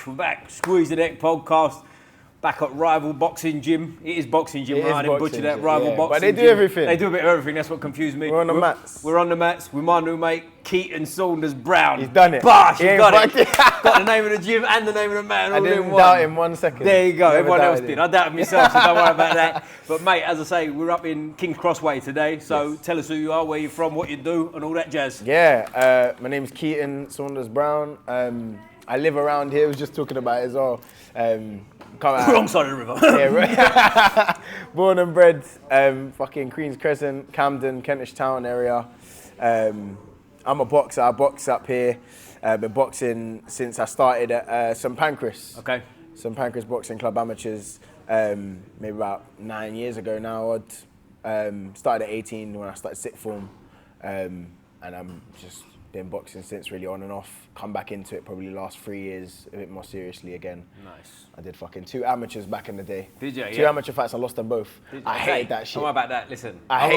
We're back. Squeeze the Deck podcast. Back at Rival Boxing Gym. It is boxing gym, right? I didn't butcher that. Rival Boxing But they do Gym. everything. They do a bit of everything. That's what confused me. We're on the mats. We're on the mats with my new mate, Kieton Saunders-Browne. He's done it. Bosh, you got fucked it. Got the name of the gym and the name of the man all I in didn't one. doubt him 1 second. There you go. Never Everyone else doubted did. him. I doubted myself, so don't worry about that. But mate, as I say, we're up in King's Crossway today. So tell us who you are, where you're from, what you do, and all that jazz. Yeah, my name's Kieton Saunders-Browne. I live around here. I was just talking about it as well. Wrong side of the river. Yeah, right. Born and bred, fucking Queen's Crescent, Camden, Kentish Town area. I'm a boxer. I box up here. Been boxing since I started at St Pancras. Okay. St Pancras Boxing Club Amateurs. Maybe about 9 years ago now. Started at 18 when I started sixth form, and I'm just been boxing since, really, on and off. Come back into it probably the last 3 years, a bit more seriously again. Nice. I did fucking 2 amateurs back in the day. Did you? Two amateur fights, I lost them both. I hated that shit. Don't worry about that. Listen. I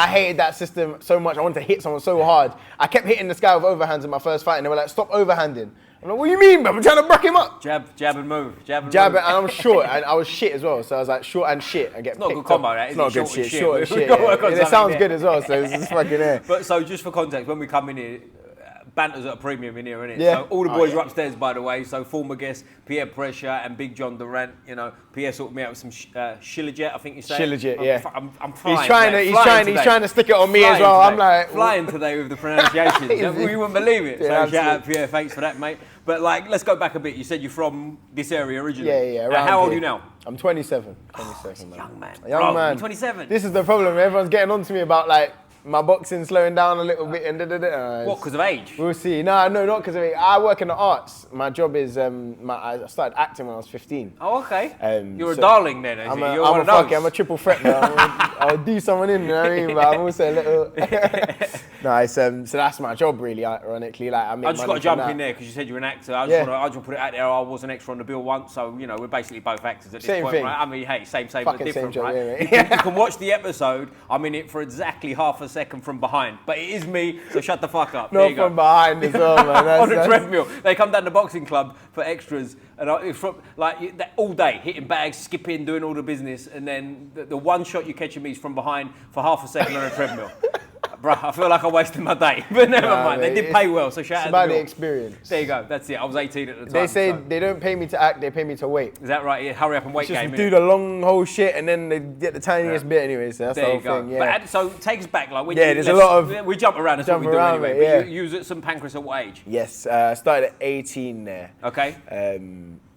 hated that system so much. I wanted to hit someone so hard. I kept hitting this guy with overhands in my first fight, and they were like, "Stop overhanding." I'm like, "What do you mean, bro? I'm trying to break him up." Jab and move. Jab and And move. I'm short, and I was shit as well. So I was like, short and shit, and get It's not a picked good combo, up. that, is It's not it? good Short and shit. shit. Short and We've shit. got to work on It something sounds there. good as well. So it's just fucking there. But so just for context, when we come in here, banter's at a premium in here, innit? Yeah. So all the boys are upstairs, by the way. So former guests, Pierre Pressure and Big John Durant. You know, Pierre sorted me out with some Shilajit, I think you say. Shilajit, yeah. I'm flying. He's trying to stick it on me as well. I'm like flying today with the pronunciation. You wouldn't believe it. Yeah, so shout out Pierre, thanks for that, mate. But like, let's go back a bit. You said you're from this area originally. Yeah. How old are you now? I'm 27. Man. Young man. A young Bro, man. You're 27. This is the problem. Everyone's getting on to me about like my boxing slowing down a little bit and What? Because of age? We'll see. No, not because of it. I work in the arts. My job is I started acting when I was 15. Oh, okay. You're a so darling then. I'm a triple threat now. I'll do someone in. You know what I mean? But I'm also a little. Nice. So that's my job, really. Ironically, like I just got to jump in there because you said you're an actor. I just want to put it out there. I was an extra on the bill once, so you know we're basically both actors at this Same point, thing. right? I mean, hey, same, but Fucking different, same job, right? yeah, You can watch the episode. I'm in it for exactly half a second from behind, but it is me. So shut the fuck up. Not from behind as well, man. On the treadmill, they come down the boxing club for extras, and from like all day hitting bags, skipping, doing all the business, and then the one shot you catch me is from behind for half a second on a treadmill. Bruh, I feel like I wasted my day, but never mind. They did pay well, so shout out to It's about the the experience. There you go. That's it. I was 18 at the time. They say so. they don't pay me to act, they pay me to wait. Is that right? Yeah, hurry up and wait Just game. do the long whole shit and then they get the tiniest bit anyway. So that's There the you whole go. thing. Yeah. But, so take us back. Like when there's a lot of we jump around. That's what we do around, anyway. mate, yeah. But you was at St Pancras at what age? Yes, I started at 18 there. Okay.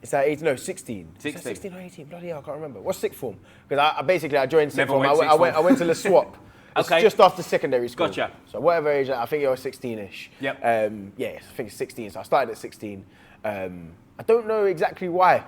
Is that 18? No, 16. 16. 16 or 18? Bloody hell, I can't remember. What's sixth form? Because I joined sixth Never form. went sixth form. I went to the swap. It's Okay. just after secondary school. Gotcha. So whatever age, I think you were 16-ish. Yep. I think it's 16. So I started at 16. I don't know exactly why.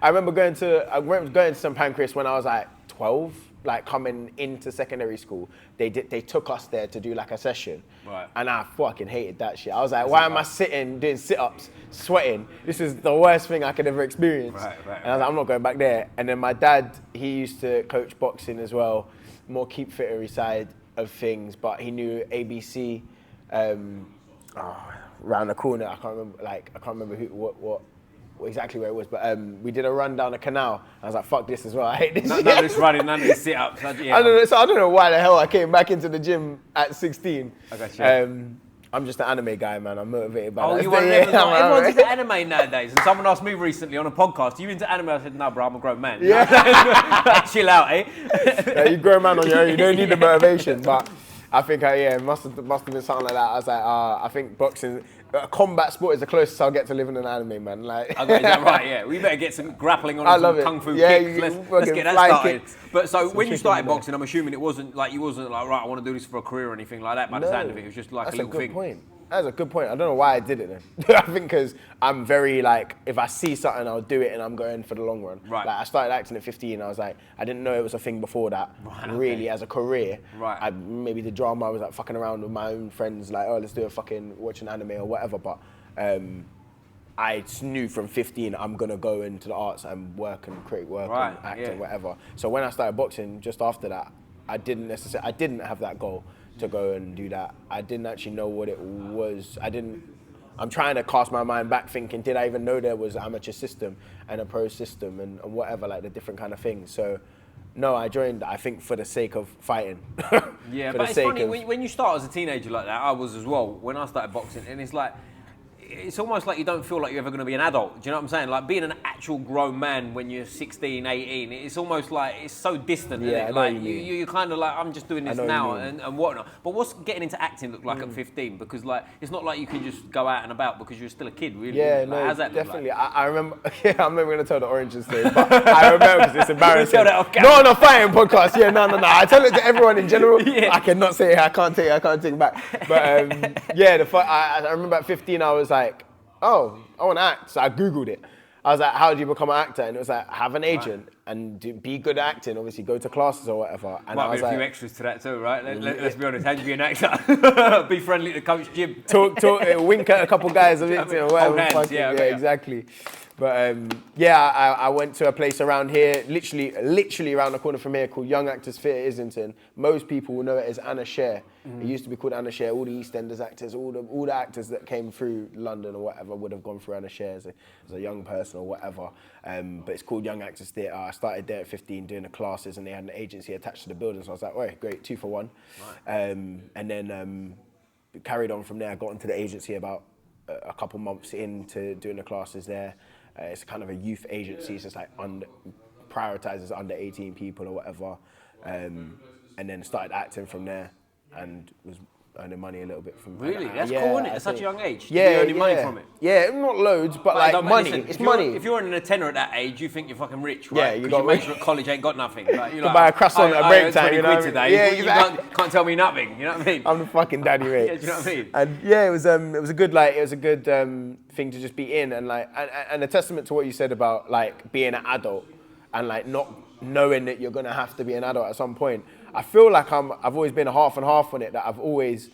I remember going to St Pancras when I was like 12, like coming into secondary school. They took us there to do like a session. Right. And I fucking hated that shit. I was like, why am I sitting doing sit-ups, sweating? This is the worst thing I could ever experience. Right. And I was like, I'm not going back there. And then my dad, he used to coach boxing as well, more keep fittery side of things, but he knew ABC around the corner. I can't remember what exactly where it was, but we did a run down a canal. I was like, fuck this as well. I hate this. None of this running, none of this sit-ups. Yeah. I don't know why the hell I came back into the gym at 16. I got you. I'm just an anime guy, man. I'm motivated by that. Oh, you want everyone's into anime nowadays. And someone asked me recently on a podcast, "Are you into anime?" I said, "No, bro, I'm a grown man." Yeah. Chill out, eh? Yeah, you grown man on your own. You don't need the motivation. But I think, it must have been something like that. I was like, I think boxing, combat sport is the closest I'll get to living in anime, man. Like, Okay, is that right? Yeah, we better get some grappling on I and love some it. kung fu Yeah, kicks. Let's fucking get that flying started. kicks. But so Some when you chicken started in there. boxing, I'm assuming it wasn't like right, I want to do this for a career or anything like that. By the sound of it, it was just like that's a little good thing. point. That's a good point. I don't know why I did it then. I think because I'm very like, if I see something, I'll do it and I'm going for the long run. Right. Like I started acting at 15. I was like, I didn't know it was a thing before that. Right, really, as a career. Right. Maybe the drama, I was like fucking around with my own friends, like, oh, let's do a fucking watching anime or whatever. But I knew from 15 I'm gonna go into the arts and work and create work and act and whatever. So when I started boxing, just after that, I didn't have that goal to go and do that. I didn't actually know what it was. I'm trying to cast my mind back thinking, did I even know there was an amateur system and a pro system and whatever, like the different kind of things. So no, I joined, I think, for the sake of fighting. Yeah, but it's funny, when you start as a teenager like that, I was as well, when I started boxing, and it's like, it's almost like you don't feel like you're ever going to be an adult. Do you know what I'm saying? Like being an actual grown man when you're 16, 18, it's almost like it's so distant. Yeah, isn't it? I know Like what you mean. you're kind of like, I'm just doing this now and whatnot. But what's getting into acting look like at 15? Because like it's not like you can just go out and about because you're still a kid, really. Yeah, like, no, how's that definitely. Look like? I remember. Yeah, I'm never gonna tell the oranges thing, but I remember because it's embarrassing. Tell that off camera. No, fighting podcast. Yeah, no. I tell it to everyone in general. Yeah. I cannot say it. I can't take it back. But yeah, I remember at 15, I was like, oh, I want to act. So I Googled it. I was like, how do you become an actor? And it was like, have an agent and be good at acting. Obviously, go to classes or whatever. And I Might was be a like, few extras to that too, right? Let's be honest. How do you be an actor? Be friendly to Coach Jim. talk, wink at a couple guys a bit, or whatever. Hold hands, fucking, yeah, yeah, okay. exactly. But yeah, I went to a place around here, literally around the corner from here, called Young Actors Theatre Islington. Most people will know it as Anna Sher. It used to be called Anna Sher. All the EastEnders actors, all the actors that came through London or whatever would have gone through Anna Sher as a young person or whatever. But it's called Young Actors Theatre. I started there at 15 doing the classes, and they had an agency attached to the building. So I was like, "Oh, great, 2 for 1." Right. And then carried on from there. I got into the agency about a couple months into doing the classes there. It's kind of a youth agency, so it's like prioritizes under 18 people or whatever. And then started acting from there and was earning money a little bit from Really? That's yeah, cool, isn't it? I At such a think. young age to Yeah, be earning money from it. Yeah, not loads, but like money. Listen, it's if you're- money. If you're earning a tenner at that age, you think you're fucking rich, right? Yeah, you Because got your mates at college ain't got nothing. Like, you're Can buy a croissant at break time, you know what I mean? today. Yeah, you exactly. can't tell me nothing. You know what I mean? I'm the fucking daddy, mate. Yeah, do you know what I mean? And yeah, it was a good thing to just be in, and like and a testament to what you said about like being an adult and like not knowing that you're gonna have to be an adult at some point. I feel like I've always been half and half on it. That I've always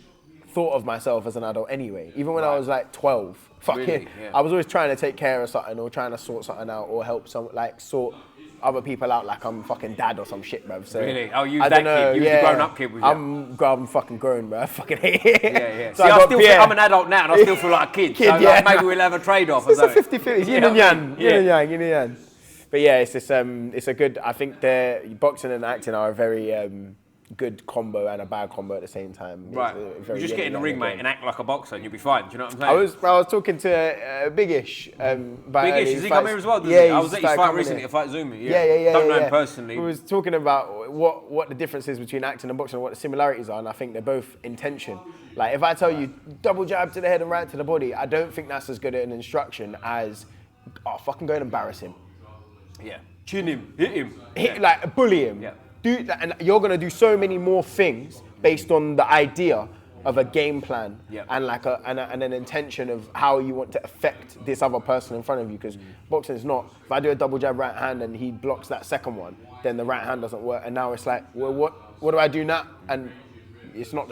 thought of myself as an adult anyway. Even when I was like 12, Really? Yeah. I was always trying to take care of something or trying to sort something out or help sort other people out like I'm fucking dad or some shit, bruv. So Really? Oh, you I was that don't know, kid. You was the grown-up kid, was you? I'm fucking grown, bro. I fucking hate it. Yeah. So See, I still Pierre. feel I'm an adult now, and I still feel like a kid. So like, yeah. maybe we'll have a trade-off. or It's a something. 50-50. Yeah, Yin and yang. yeah. Yin and yang. But yeah, it's a good. I think the boxing and acting are a very good combo and a bad combo at the same time. Right. It's You just get in the ring, mate, and act like a boxer, and you'll be fine. Do you know what I'm saying? I was talking to Big-ish. Big-ish, is he come here as well? Does he? I was at his fight recently, at Fight Zumi. Yeah. Don't know him personally. We was talking about what the difference is between acting and boxing and what the similarities are, and I think they're both intention. Like if I tell you double jab to the head and right to the body, I don't think that's as good an instruction as fucking go and embarrass him. Yeah. Chin him, hit him. Like bully him. Yeah. Do that, and you're gonna do so many more things based on the idea of a game plan and like and an intention of how you want to affect this other person in front of you. Because boxing is not. If I do a double jab right hand and he blocks that second one, then the right hand doesn't work. And now it's like, well, what do I do now? And it's not.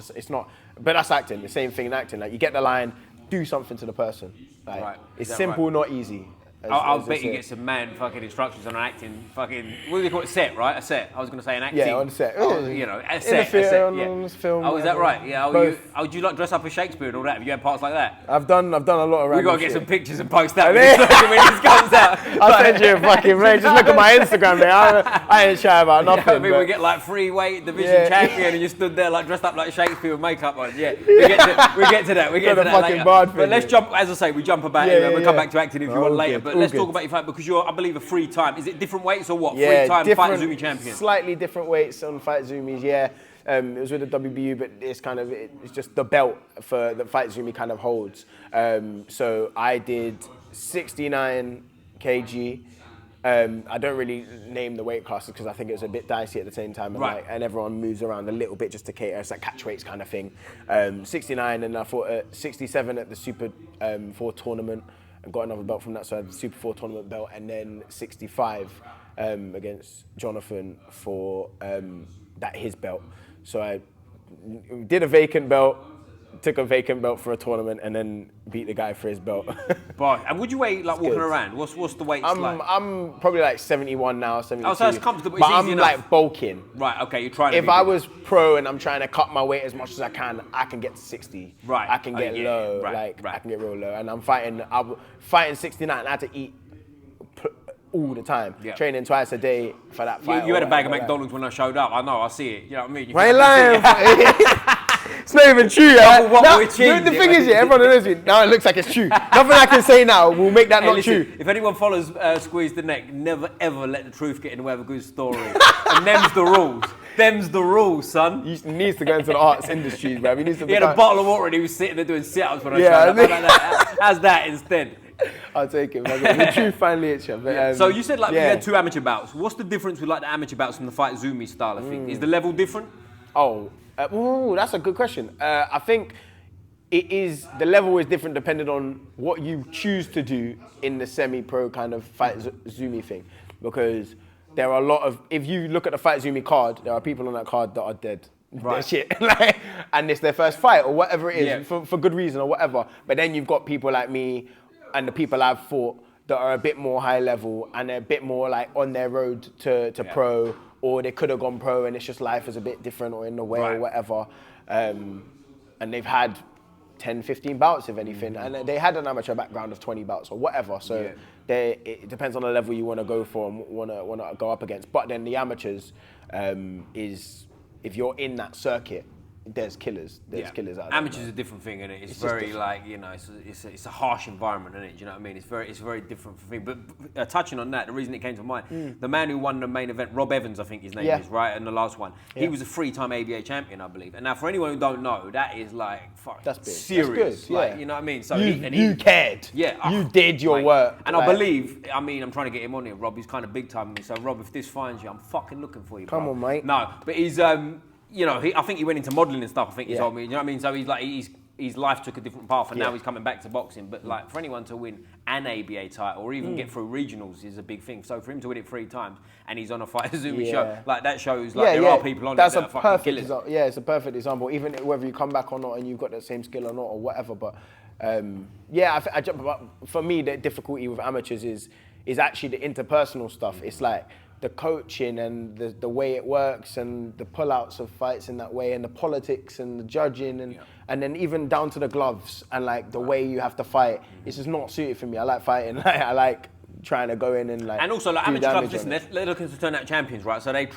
But that's acting. The same thing in acting. Like you get the line, do something to the person. Like, Right. it's simple, not easy. I'll bet you get some man fucking instructions on an acting fucking, what do they call it, set, right? A set. I was going to say an acting. Yeah, on set. You know, a In set. the theatre, yeah. on film. Oh, is that whatever. right? Yeah. Do you like dress up as Shakespeare and all that? Have you had parts like that? I've done a lot of random We've got to get shit. some pictures and post that when this comes out. I'll send you a fucking mate. Just look at my Instagram there. I ain't shy about nothing. I mean, but we get like free-weight division champion and you stood there like dressed up like Shakespeare with makeup on. Yeah, we get to that. We get to that later. But let's jump, as I say, we jump about it. We'll come back to acting if you want later. But let's talk about your fight because you're, I believe, a free time. Is it different weights or what? Yeah, free time Fight Zumi champion. Slightly different weights on Fight Zumi's, yeah. It was with the WBU, but it's just the belt for that Fight Zumi kind of holds. So I did 69 kg. I don't really name the weight classes because I think it was a bit dicey at the same time, and everyone moves around a little bit just to cater. It's like catch weights kind of thing. 69, and I fought at 67 at the Super 4 tournament. And got another belt from that, so I had the Super 4 tournament belt, and then 65 against Jonathan for his belt. So I did a vacant belt, took a vacant belt for a tournament and then beat the guy for his belt. But and would you weigh like walking good. around? What's the weight like? I'm probably like 71 now, 72. Oh, so it's comfortable. But It's I'm easy enough. like bulking. Right. Okay. You're trying. To If be I big. was pro and I'm trying to cut my weight as much as I can get to 60. Right. I can get yeah, low, right, I can get real low. And I'm fighting 69. I had to eat all the time, training twice a day for that fight. You had a bag of McDonald's when I showed up. I know. I see it. You know what I mean? I ain't lying. It's not even true, yeah. The thing is, everyone knows it. Now it looks like it's true. Nothing I can say now will make that not listen, true. If anyone follows Squeeze the Neck, never ever let the truth get in the way of a good story. And them's the rules. Them's the rules, son. He needs to go into the arts industry, bro. He needs to. He had a bottle of water and he was sitting there doing sit-ups when I showed up. How's that instead? I'll take it, man. The truth finally hits you. But, so you said like you had 2 amateur bouts. What's the difference with like the amateur bouts from the Fight Zumi style of thing? Is the level different? That's a good question. I think the level is different depending on what you choose to do in the semi-pro kind of Fight Zumi thing. Because there are a lot of, if you look at the Fight Zumi card, there are people on that card that are dead. Right. They're shit. And it's their first fight or whatever it is, for good reason or whatever. But then you've got people like me and the people I've fought that are a bit more high level and they're a bit more like on their road to pro, or they could have gone pro and it's just life is a bit different or in the way or whatever. And they've had 10, 15 bouts, if anything, and they had an amateur background of 20 bouts or whatever. So it depends on the level you want to go for and want to go up against. But then the amateurs is, if you're in that circuit, there's killers. There's killers out there. Amateurs is a different thing, isn't it? It's very like, you know, it's a harsh environment, isn't it? Do you know what I mean? It's a very different thing. But touching on that, the reason it came to mind, the man who won the main event, Rob Evans, I think his name is, right? And the last one, he was a 3-time ABA champion, I believe. And now, for anyone who don't know, that is like fucking serious. That's good. Like, you know what I mean? So you cared. Yeah, you did your work. And I believe, I mean, I'm trying to get him on here. Rob, he's kind of big time with me. So Rob, if this finds you, I'm fucking looking for you. Come on, mate. No, but he's you know, I think he went into modelling and stuff. I think he told me. You know what I mean? So he's like, his life took a different path, and now he's coming back to boxing. But like, for anyone to win an ABA title or even get through regionals is a big thing. So for him to win it 3 times, and he's on a Fight Zumi show, like that shows like there are people on it that are fucking killers. It's a perfect example. Even whether you come back or not, and you've got that same skill or not, or whatever. But for me, the difficulty with amateurs is actually the interpersonal stuff. It's like the coaching and the way it works and the pullouts of fights in that way and the politics and the judging and then even down to the gloves and like the way you have to fight. It's just not suited for me. I like fighting. I like trying to go in and like. And also, like amateur clubs, listen, they're looking to turn out champions, right? So they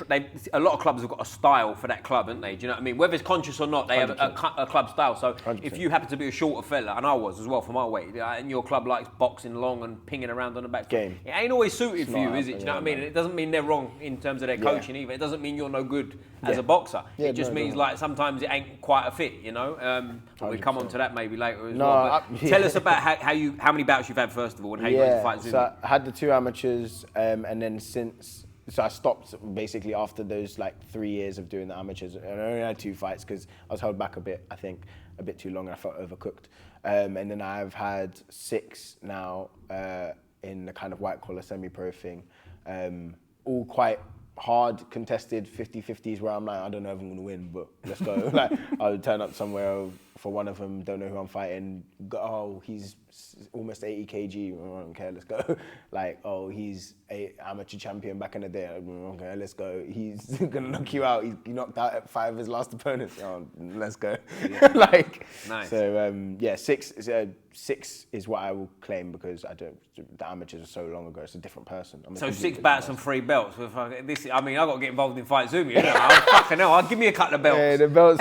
a lot of clubs have got a style for that club, haven't they? Do you know what I mean? Whether it's conscious or not, they 100%. Have a club style. So 100%. If you happen to be a shorter fella, and I was as well for my weight, and your club likes boxing long and pinging around on the back, game, it ain't always suited for you, is it? Do you know what I mean? And it doesn't mean they're wrong in terms of their coaching either. It doesn't mean you're no good as a boxer. It just means like sometimes it ain't quite a fit, you know. But we come on to that maybe later as well. But tell us about how many bouts you've had first of all, and how you got to Fight Zumi. So I had the 2 amateurs. And then so I stopped basically after those like 3 years of doing the amateurs. And I only had 2 fights because I was held back a bit, I think, a bit too long and I felt overcooked. And then I've had 6 now in the kind of white collar semi-pro thing. All quite hard contested 50-50s where I'm like, I don't know if I'm gonna win, but let's go. Like I'll turn up somewhere for one of them, don't know who I'm fighting, he's almost 80 kg, I don't care, let's go. Like, he's an amateur champion back in the day, okay, let's go. He's gonna knock you out, he knocked out at 5 of his last opponents, let's go. Like, nice. So 6 is what I will claim because the amateurs are so long ago, it's a different person. So 6 bouts and 3 belts. I mean, I've got to get involved in Fight Zumi, you know? Fucking hell, I'll give me a couple of belts.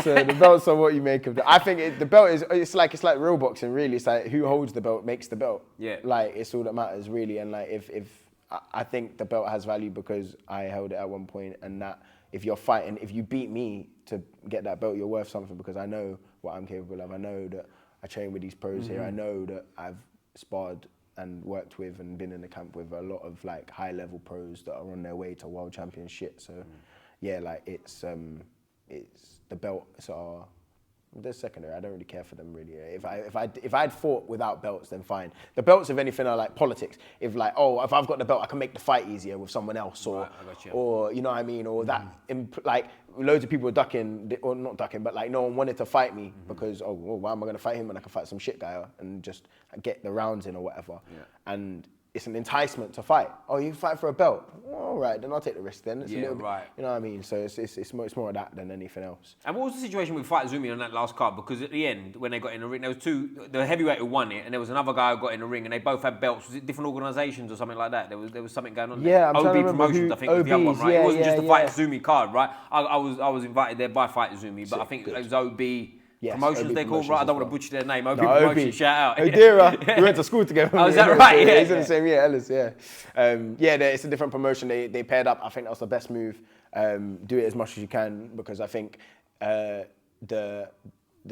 Yeah, the belts are what you make of it. I think the belt is, it's like real boxing, really. It's like who holds the belt makes the belt. Yeah. Like, it's all that matters, really. And like, if I think the belt has value because I held it at one point, and that if you're fighting, if you beat me to get that belt, you're worth something because I know what I'm capable of. I know that I train with these pros here. I know that I've sparred and worked with and been in the camp with a lot of like high level pros that are on their way to world champion shit. So yeah, like it's the belts are They're secondary. I don't really care for them really. If I'd fought without belts, then fine. The belts, if anything, are like politics. If if I've got the belt, I can make the fight easier with someone else, or you know what I mean, or that like loads of people were ducking, or not ducking, but like no one wanted to fight me because why am I going to fight him when I can fight some shit guy and just get the rounds in or whatever, and. It's an enticement to fight. Oh, you fight for a belt? All right, then I'll take the risk then. It's a little bit, you know what I mean? So it's more of that than anything else. And what was the situation with Fight Zumi on that last card? Because at the end, when they got in the ring, there was the heavyweight who won it, and there was another guy who got in the ring, and they both had belts. Was it different organisations or something like that? There was something going on there. Yeah, I'm trying to remember Promotions, I think, was the other one, right? It wasn't just the Fight Zumi card, right? I was invited there by Fight Zumi, but I think it was OB. Yes, Promotions they're called, right? I don't want to butcher their name. OB Promotions, shout out. Odira, we went to school together. Oh, is that right? Yeah, he's in the same year, Ellis, it's a different promotion. They paired up. I think that was the best move. Do it as much as you can, because I think the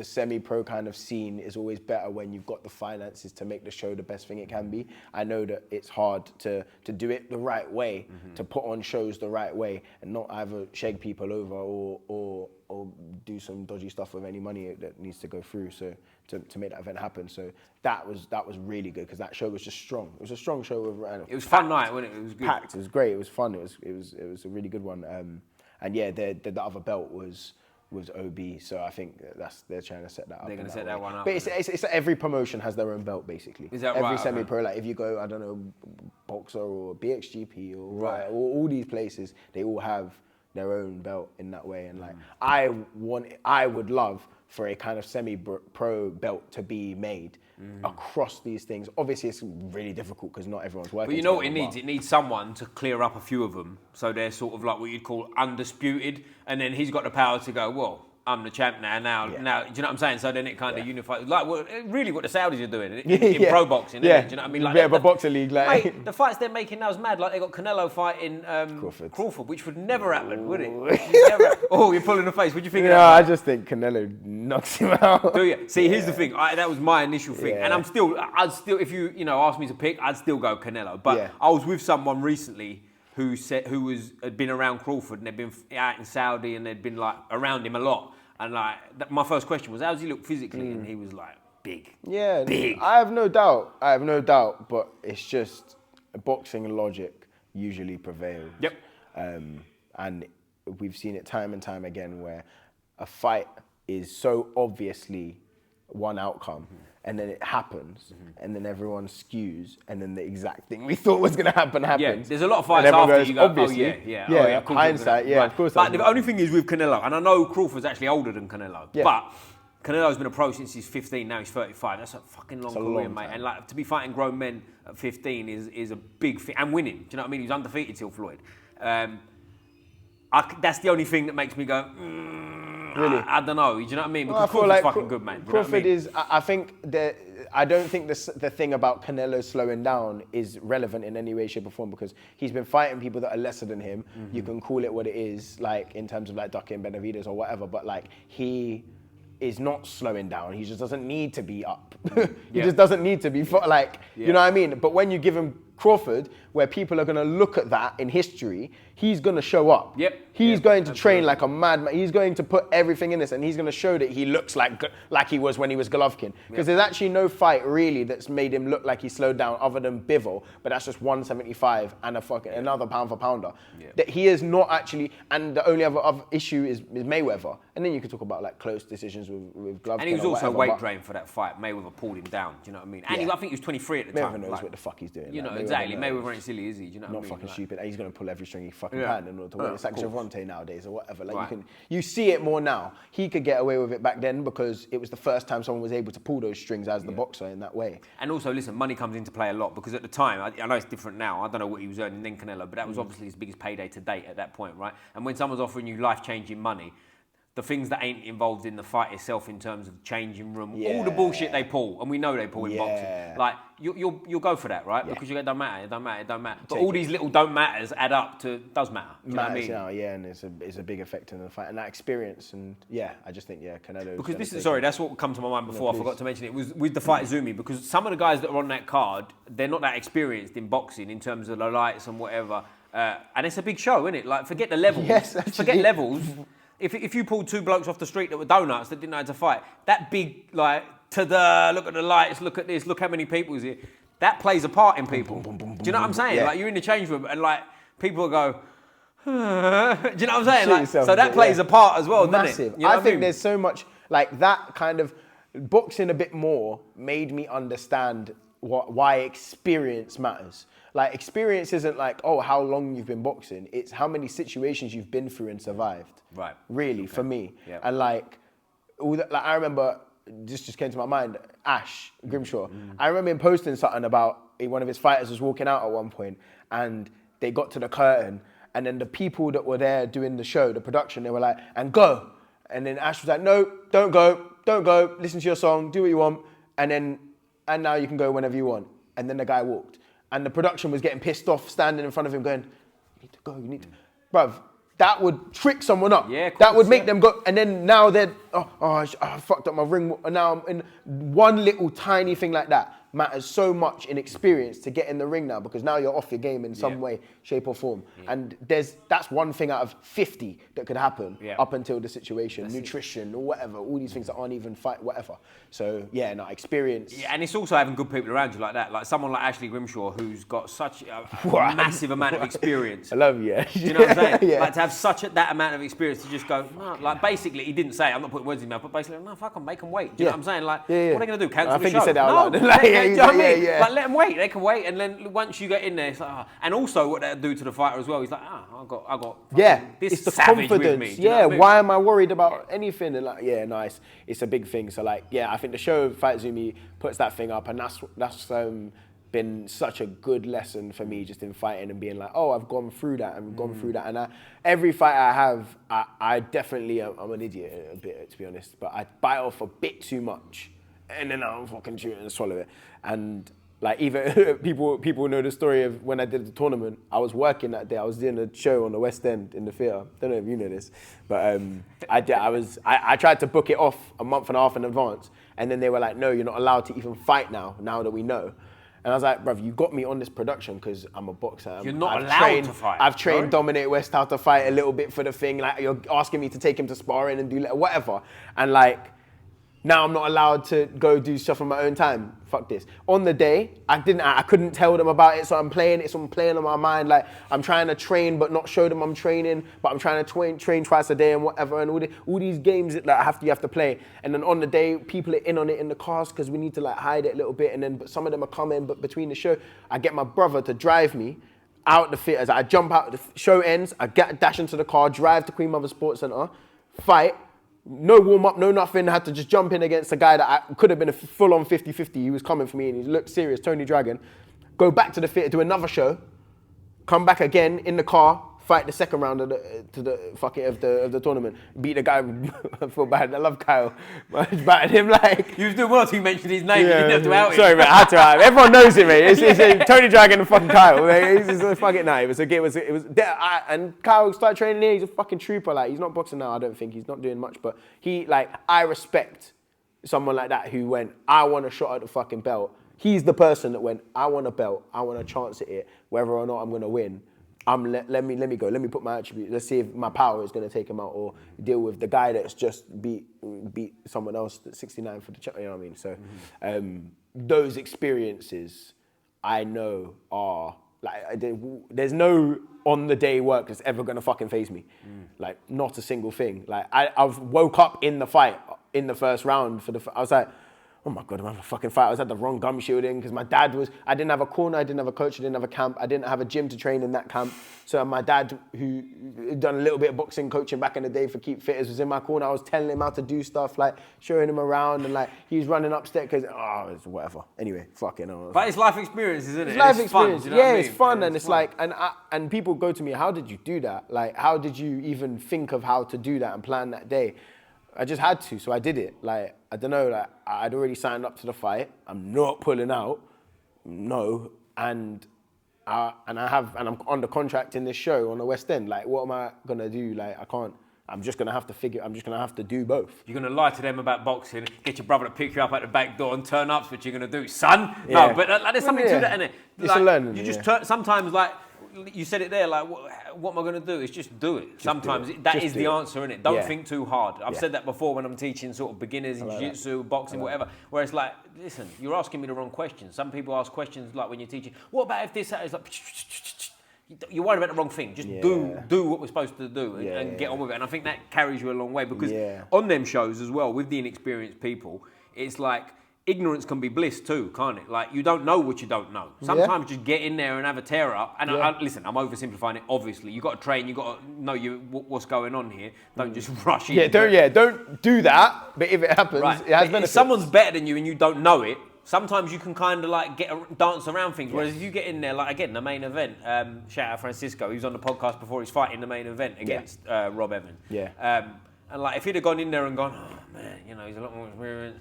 semi-pro kind of scene is always better when you've got the finances to make the show the best thing it can be. I know that it's hard to do it the right way, to put on shows the right way, and not either shake people over or do some dodgy stuff with any money that needs to go through. So to make that event happen, so that was really good, because that show was just strong. It was a strong show with. It was a fun night, wasn't it? It was good. Packed. It was great. It was fun. It was a really good one. And yeah, the other belt was OB, so I think they're trying to set that up. They're going to set that one up. But it's every promotion has their own belt, basically. Is that right? Every semi-pro, like if you go, I don't know, Boxer or BXGP or all these places, they all have their own belt in that way. And like, I would love for a kind of semi-pro belt to be made across these things. Obviously, it's really difficult because not everyone's working. But you know what it needs? It needs someone to clear up a few of them, so they're sort of like what you'd call undisputed, and then he's got the power to go, well, I'm the champ now, do you know what I'm saying? So then it kind of unifies, like really what the Saudis are doing in pro boxing, do you know what I mean? Like, a bit of a boxing league. Like. Mate, the fights they're making now is mad. Like they got Canelo fighting Crawford, which would never happen, would it? Oh, you're pulling the face. What do you think of that? No, I just think Canelo knocks him out. Do you? See, here's the thing. That was my initial thing. And I'd still, if you ask me to pick, I'd still go Canelo. But I was with someone recently who had been around Crawford, and they'd been out in Saudi, and they'd been like around him a lot. And like, my first question was, how does he look physically? And he was like, big. Yeah, big. I have no doubt, but it's just boxing logic usually prevails. Yep. And we've seen it time and time again where a fight is so obviously one outcome, and then it happens, and then everyone skews, and then the exact thing we thought was going to happen happens. Yeah, there's a lot of fights after goes, you go, obviously, of course hindsight, of course. But the only thing is with Canelo, and I know Crawford's actually older than Canelo, but Canelo's been a pro since he's 15, now he's 35. That's a fucking long career, mate. And like, to be fighting grown men at 15 is a big thing, and winning. Do you know what I mean? He was undefeated till Floyd. That's the only thing that makes me go, really? I don't know. Do you know what I mean? Because Crawford's like fucking good, man. Crawford is. I think I don't think the thing about Canelo slowing down is relevant in any way, shape, or form, because he's been fighting people that are lesser than him. You can call it what it is, like in terms of like ducking Benavidez or whatever. But like he is not slowing down. He just doesn't need to be up. He just doesn't need to be you know what I mean? But when you give him Crawford, where people are going to look at that in history, he's going to show up. He's going to train like a madman. He's going to put everything in this, and he's going to show that he looks like he was when he was Golovkin. Because there's actually no fight really that's made him look like he slowed down other than Bivol, but that's just 175 and another pound for pounder. That he is not actually, and the only other issue is Mayweather. And then you could talk about like close decisions with Golovkin. And he was also weight drained for that fight. Mayweather pulled him down. Do you know what I mean? And I think he was 23 at the time. Mayweather knows what the fuck he's doing. You know, exactly. Mayweather ain't silly, is he? Do you know what I mean? Not fucking stupid. He's going to pull every string he fucking can in order to win. It's like Gervonta nowadays or whatever. Like you see it more now. He could get away with it back then because it was the first time someone was able to pull those strings as the boxer in that way. And also, listen, money comes into play a lot, because at the time, I know it's different now. I don't know what he was earning then Canelo, but that was obviously his biggest payday to date at that point, right? And when someone's offering you life-changing money, the things that ain't involved in the fight itself in terms of changing room, all the bullshit they pull, and we know they pull in boxing. Like, you'll go for that, right? Because you go, it don't matter. But all these little don't matters add up to does matter. Do you know what I mean? And it's a big effect in the fight. And that experience, and I just think, Canelo. Because that's what come to my mind before. I forgot to mention it, was with the Fight Zumi, because some of the guys that are on that card, they're not that experienced in boxing in terms of the lights and whatever. And it's a big show, isn't it? Like, forget the levels. Forget levels. if you pulled two blokes off the street that were donuts that didn't know how to fight, that big like ta-da, look at the lights, look at this, look how many people is here. That plays a part in people. Do you know what I'm saying? Yeah. Like you're in the change room and like people go. Do you know what I'm saying? Shoot Like, yourself so that plays a part as well, doesn't Massive. it? You know I think there's so much like that kind of boxing a bit more made me understand why experience matters. Like experience isn't like, oh, how long you've been boxing. It's how many situations you've been through and survived. Right. Really, for me. Yeah. And like, all that, like I remember, this just came to my mind, Ash Grimshaw. I remember him posting something about one of his fighters was walking out at one point and they got to the curtain and then the people that were there doing the show, the production, they were like, and go. And then Ash was like, no, don't go, listen to your song, do what you want. And now you can go whenever you want. And then the guy walked. And the production was getting pissed off, standing in front of him going, you need to go, you need to. Bruv, that would trick someone up. Yeah, of course, that would make them go. And then now they're, I fucked up my ring. And now I'm in one little tiny thing like that matters so much in experience to get in the ring now because now you're off your game in some way, shape or form. Yeah. And that's one thing out of 50 that could happen up until the situation, nutrition or whatever, all these things that aren't even fight, whatever. So yeah, no, experience. Yeah, and it's also having good people around you like that, like someone like Ashley Grimshaw who's got such a massive amount of experience. I love you. Do you know what I'm saying? Yeah. Like to have that amount of experience to just go, no, like basically he didn't say, I'm not putting words in his mouth, but basically, no, fuck them, make them wait. Do you know what I'm saying? Like, what are they going to do? Cancel the show? I think he said that out loud. Do you know what I mean? Like let them wait. They can wait, and then once you get in there, it's like, and also what they do to the fighter as well. He's like, I got. This it's the savage confidence. with me. Do you know what I mean? Why am I worried about anything? And like, nice. It's a big thing. So like, I think the show Fight Zumi puts that thing up, and that's been such a good lesson for me just in fighting and being like, oh, I've gone through that and gone through that. And every fight I have, I definitely I'm an idiot a bit, to be honest. But I bite off a bit too much, and then I'll fucking chew it and swallow it. And like even people know the story of when I did the tournament. I was working that day. I was doing a show on the West End in the theatre. Don't know if you know this, but I tried to book it off a month and a half in advance, and then they were like, "No, you're not allowed to even fight now. Now that we know." And I was like, "Bruv, you got me on this production because I'm a boxer. You're not allowed to fight. I've trained Dominic West how to fight a little bit for the thing. Like you're asking me to take him to sparring and do whatever, and like." Now I'm not allowed to go do stuff on my own time. Fuck this. On the day, I couldn't tell them about it, so I'm playing it, so I'm playing on my mind. Like, I'm trying to train, but not show them I'm training, but I'm trying to train twice a day and whatever, and all these games that you have to play. And then on the day, people are in on it in the cast because we need to like hide it a little bit, and then but some of them are coming, but between the show, I get my brother to drive me out the theatres. I jump out, the show ends, I dash into the car, drive to Queen Mother Sports Centre, fight, no warm up, no nothing. I had to just jump in against a guy that could have been a full-on 50-50. He was coming for me and he looked serious, Tony Dragon. Go back to the theatre, do another show, come back again in the car, fight the second round of the tournament. Beat the guy. I feel bad. I love Kyle. I battered him like. You was doing well till you mentioned his name. You didn't have to out him. Sorry, mate. I had to out him. Everyone knows it, mate. It's Tony Dragon and fucking Kyle. Mate. It's a fucking night. And Kyle started training here. He's a fucking trooper. Like he's not boxing now. I don't think he's not doing much, but I respect someone like that who went, I want a shot at the fucking belt. He's the person that went, I want a belt. I want a chance at it, whether or not I'm gonna win. Let me go. Let me put my attribute. Let's see if my power is going to take him out or deal with the guy that's just beat someone else that's 69 for the champion. You know what I mean? So those experiences, I know are like there's no on the day work that's ever going to fucking faze me. Like not a single thing. Like I've woke up in the fight in the first round I was like, oh my God, I'm having a fucking fight. I was at the wrong gum shielding because I didn't have a corner, I didn't have a coach, I didn't have a camp, I didn't have a gym to train in that camp. So my dad, who had done a little bit of boxing coaching back in the day for Keep Fitters, was in my corner. I was telling him how to do stuff, like showing him around and like he was running upstairs because, it's whatever. Anyway, fucking. But it's life experience, isn't it? It's life experience. Fun, you know what I mean? It's fun and it's fun. Like, and people go to me, how did you do that? Like, how did you even think of how to do that and plan that day? I just had to, so I did it. Like, I don't know, like, I'd already signed up to the fight. I'm not pulling out, no. And I'm under contract in this show on the West End. Like, what am I gonna do? Like, I can't. I'm just gonna have to do both. You're gonna lie to them about boxing, get your brother to pick you up at the back door and turn up. What you're gonna do, son? Yeah. No, but there's something to that, innit? It's a learning. You just sometimes like. you said it there. Like, what am I going to do? It's just do it. Sometimes that is the answer, isn't it? Don't think too hard. I've said that before when I'm teaching sort of beginners in jiu-jitsu, boxing, whatever. Where it's like, listen, you're asking me the wrong questions. Some people ask questions like when you're teaching, what about if this? It's like, you're worried about the wrong thing. Just do what we're supposed to do and get on with it. And I think that carries you a long way because on them shows as well, with the inexperienced people, it's like ignorance can be bliss too, can't it? Like you don't know what you don't know. Sometimes just get in there and have a tear up. And listen, I'm oversimplifying it. Obviously, you got to train. You got to know what's going on here. Don't just rush in. Don't do that. But if it happens, it has benefits. If someone's better than you and you don't know it, sometimes you can kind of like dance around things. Whereas if you get in there, like again, the main event, shout out Francisco, he was on the podcast before he's fighting the main event against Rob Evans. And like if he'd have gone in there and gone, oh man, you know, he's a lot more experienced,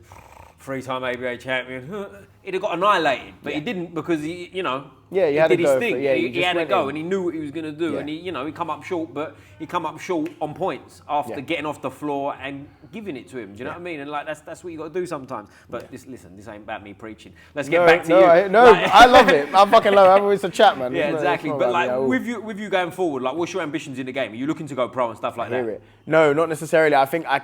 3-time ABA champion, he'd have got annihilated. But he didn't because he, you know, he did his thing. He had to go and he knew what he was going to do. And he come up short, but he come up short on points after getting off the floor and giving it to him. Do you know what I mean? And like that's what you got to do sometimes. But listen, this ain't about me preaching. Let's get back to you. I love it. I fucking love it. I'm always a chat, man. Yeah, exactly. But like with you going forward, like what's your ambitions in the game? Are you looking to go pro and stuff like that? No, not necessarily. I think I